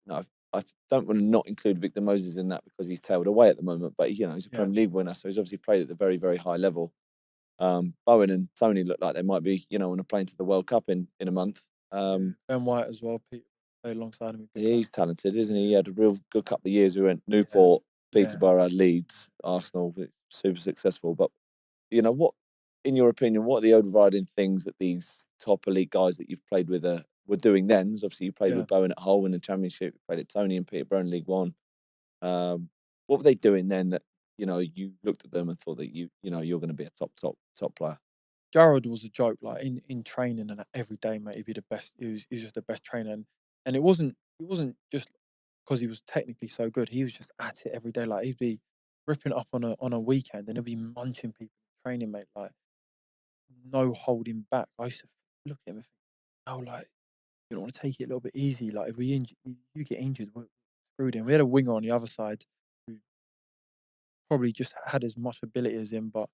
[SPEAKER 1] No, I don't want to not include Victor Moses in that because he's tailed away at the moment. But he's a Premier League winner, so he's obviously played at the very, very high level. Bowen and Tony look like they might be, on a plane to the World Cup in a month.
[SPEAKER 2] Ben White as well, Pete, played alongside him.
[SPEAKER 1] He's talented, isn't he? He had a real good couple of years. We went Newport, Peterborough, Leeds, Arsenal. It's super successful. But what, in your opinion, what are the overriding things that these top elite guys that you've played with are were doing then. So obviously, you played
[SPEAKER 2] Yeah.
[SPEAKER 1] with Bowen at Hull in the Championship, you played at Tony and Peterborough in League One. What were they doing then that, you know, you looked at them and thought that you're going to be a top player?
[SPEAKER 2] Jared was a joke, like in training and every day, mate. He'd be the best. He was just the best trainer, and it wasn't just because he was technically so good. He was just at it every day. Like he'd be ripping it up on a weekend, and he'd be munching people in training, mate. Like no holding back. I used to look at him and think, oh, like you don't want to take it a little bit easy. Like if you get injured, we're screwed. In. We had a winger on the other side who probably just had as much ability as him, but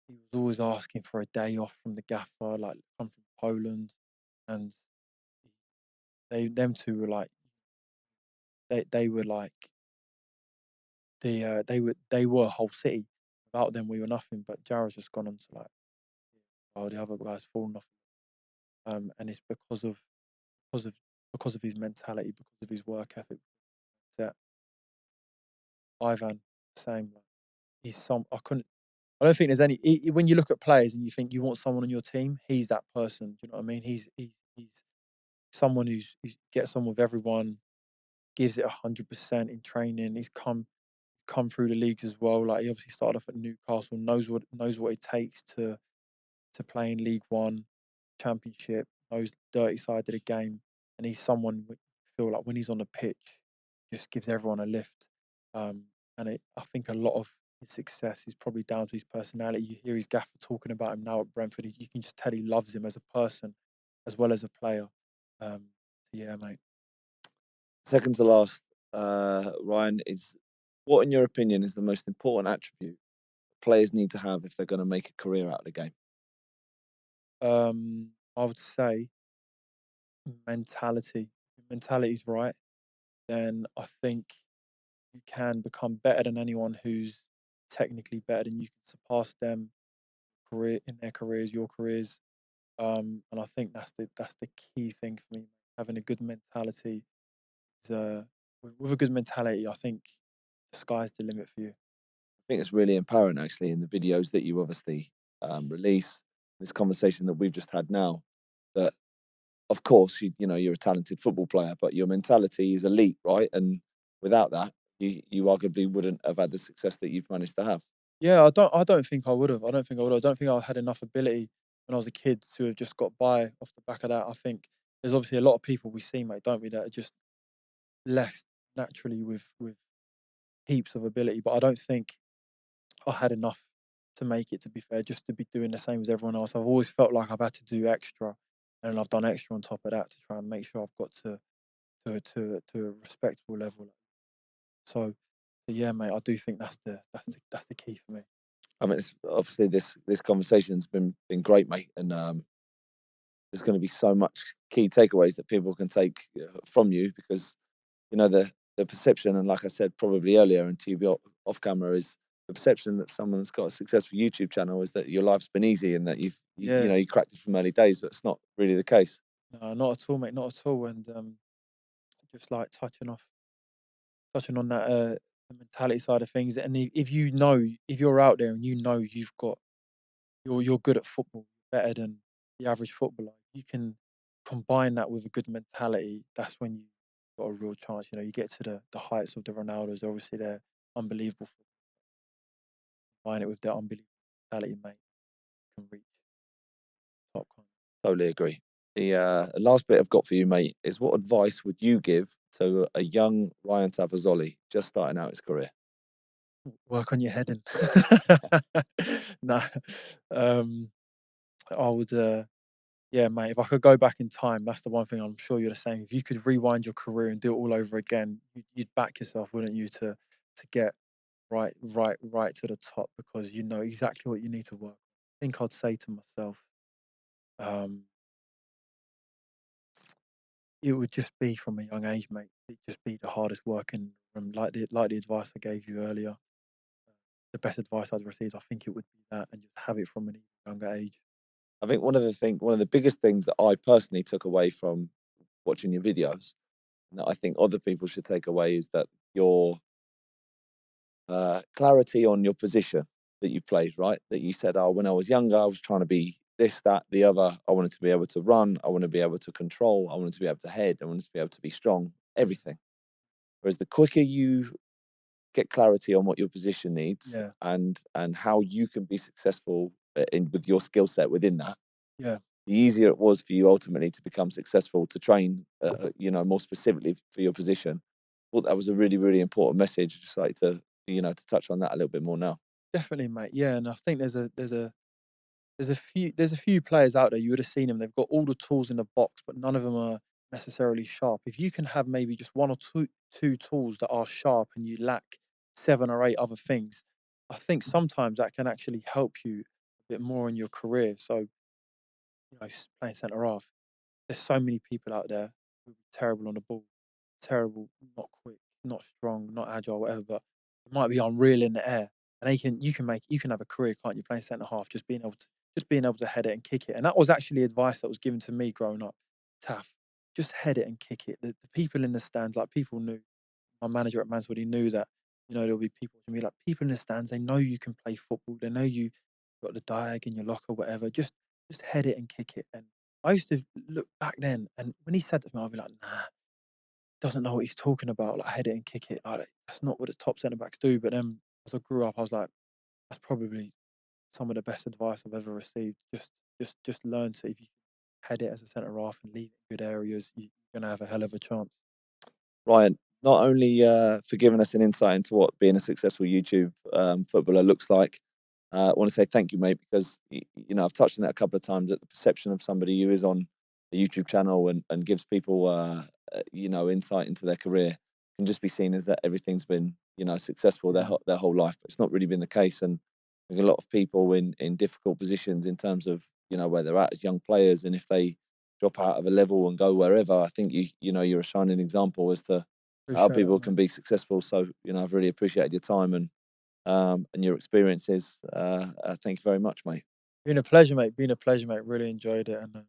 [SPEAKER 2] he was always asking for a day off from the gaffer, like come from Poland, and them two were like they were like they were Whole City. Without them, we were nothing. But Jared's just gone on to like, oh, the other guys fallen off, and it's because of his mentality, because of his work ethic. That Ivan, same. Like, I don't think there's any. When you look at players and you think you want someone on your team, he's that person. Do you know what I mean? He's someone who gets on with everyone, gives it 100% in training. He's come through the leagues as well. Like he obviously started off at Newcastle, knows what it takes to play in League One, Championship, knows the dirty side of the game, and he's someone you feel like when he's on the pitch, just gives everyone a lift. I think a lot of his success is probably down to his personality. You hear his gaffer talking about him now at Brentford. You can just tell he loves him as a person as well as a player. Yeah, mate.
[SPEAKER 1] Second to last, Ryan, is what, in your opinion, is the most important attribute players need to have if they're going to make a career out of the game?
[SPEAKER 2] I would say mentality. If mentality's right, then I think you can become better than anyone who's technically better than you, can surpass them in their careers, your careers. And I think that's the key thing for me. Having a good mentality is with a good mentality, I think the sky's the limit for you.
[SPEAKER 1] I think it's really empowering, actually, in the videos that you obviously release, this conversation that we've just had now, that of course you're a talented football player, but your mentality is elite, right? And without that, you arguably wouldn't have had the success that you've managed to have.
[SPEAKER 2] Yeah, I don't think I would have. I don't think I would have. I don't think I had enough ability when I was a kid to have just got by off the back of that. I think there's obviously a lot of people we see, mate, don't we, that are just less naturally with heaps of ability. But I don't think I had enough to make it, to be fair, just to be doing the same as everyone else. I've always felt like I've had to do extra, and I've done extra on top of that to try and make sure I've got to a respectable level. So yeah, mate, I do think that's the key for me.
[SPEAKER 1] I mean, it's, obviously this conversation's been great, mate, and there's going to be so much key takeaways that people can take from you, because the perception, and like I said probably earlier, and to be off camera, is the perception that someone's got a successful YouTube channel is that your life's been easy and that you cracked it from early days, but it's not really the case.
[SPEAKER 2] No, not at all, mate, not at all. And just like touching on that the mentality side of things, and if you're out there and you're good at football, better than the average footballer, you can combine that with a good mentality. That's when you got a real chance. You get to the heights of the Ronaldos. Obviously, they're unbelievable. Combine it with their unbelievable mentality, mate. You can reach top.
[SPEAKER 1] Totally agree. The last bit I've got for you, mate, is what advice would you give to a young Ryan Tafazolli just starting out his career?
[SPEAKER 2] Work on your heading. Nah, I would. Yeah, mate. If I could go back in time, that's the one thing I'm sure you're the same. If you could rewind your career and do it all over again, you'd back yourself, wouldn't you, to get right to the top, because you know exactly what you need to work. I think I'd say to myself, it would just be from a young age, mate. It'd just be the hardest work, and like the advice I gave you earlier, the best advice I'd received, I think it would be that, and just have it from an younger age.
[SPEAKER 1] I think one of the biggest things that I personally took away from watching your videos, and that I think other people should take away, is that your clarity on your position that you played, right? That you said, oh, when I was younger, I was trying to be this, that, the other. I wanted to be able to run. I want to be able to control. I wanted to be able to head. I wanted to be able to be strong. Everything. Whereas the quicker you get clarity on what your position needs and how you can be successful with your skill set within that, the easier it was for you ultimately to become successful, to train, more specifically for your position. Well, that was a really, really important message. Just like to touch on that a little bit more now.
[SPEAKER 2] Definitely, mate. Yeah, and I think there's a few players out there, you would have seen them. They've got all the tools in the box, but none of them are necessarily sharp. If you can have maybe just one or two tools that are sharp and you lack 7 or 8 other things, I think sometimes that can actually help you a bit more in your career. So, playing centre half, there's so many people out there who are terrible on the ball, terrible, not quick, not strong, not agile, whatever, but it might be unreal in the air. And you can have a career, can't you, playing centre half, just being able to head it and kick it. And that was actually advice that was given to me growing up. Taf, just head it and kick it. The people in the stands, like, people knew. My manager at Mansfield, he knew that, there'll be people to me, like, people in the stands, they know you can play football. They know you got the diag in your locker, whatever. Just head it and kick it. And I used to look back then, and when he said that to me, I'd be like, nah, doesn't know what he's talking about. Like, head it and kick it. Like, that's not what the top centre backs do. But then as I grew up, I was like, that's probably some of the best advice I've ever received. Just learn to, if you head it as a centre half and leave it in good areas, you're gonna have a hell of a chance.
[SPEAKER 1] Ryan, not only for giving us an insight into what being a successful YouTube footballer looks like, I want to say thank you, mate, because I've touched on it a couple of times, that the perception of somebody who is on a YouTube channel and gives people insight into their career can just be seen as that everything's been successful their whole life, but it's not really been the case. And I think a lot of people in difficult positions in terms of where they're at as young players, and if they drop out of a level and go wherever, I think you're a shining example as to how people can be successful. So I've really appreciated your time and your experiences. Thank you very much, mate.
[SPEAKER 2] Been a pleasure, mate. Really enjoyed it, and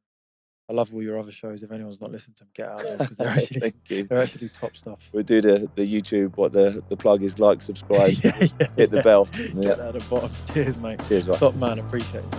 [SPEAKER 2] I love all your other shows. If anyone's not listened to them, get out there, because they're actually top stuff.
[SPEAKER 1] We'll do the YouTube. What the plug is: like, subscribe, hit the bell.
[SPEAKER 2] Get that at the bottom. Cheers, mate.
[SPEAKER 1] Cheers, right.
[SPEAKER 2] Top man. Appreciate it.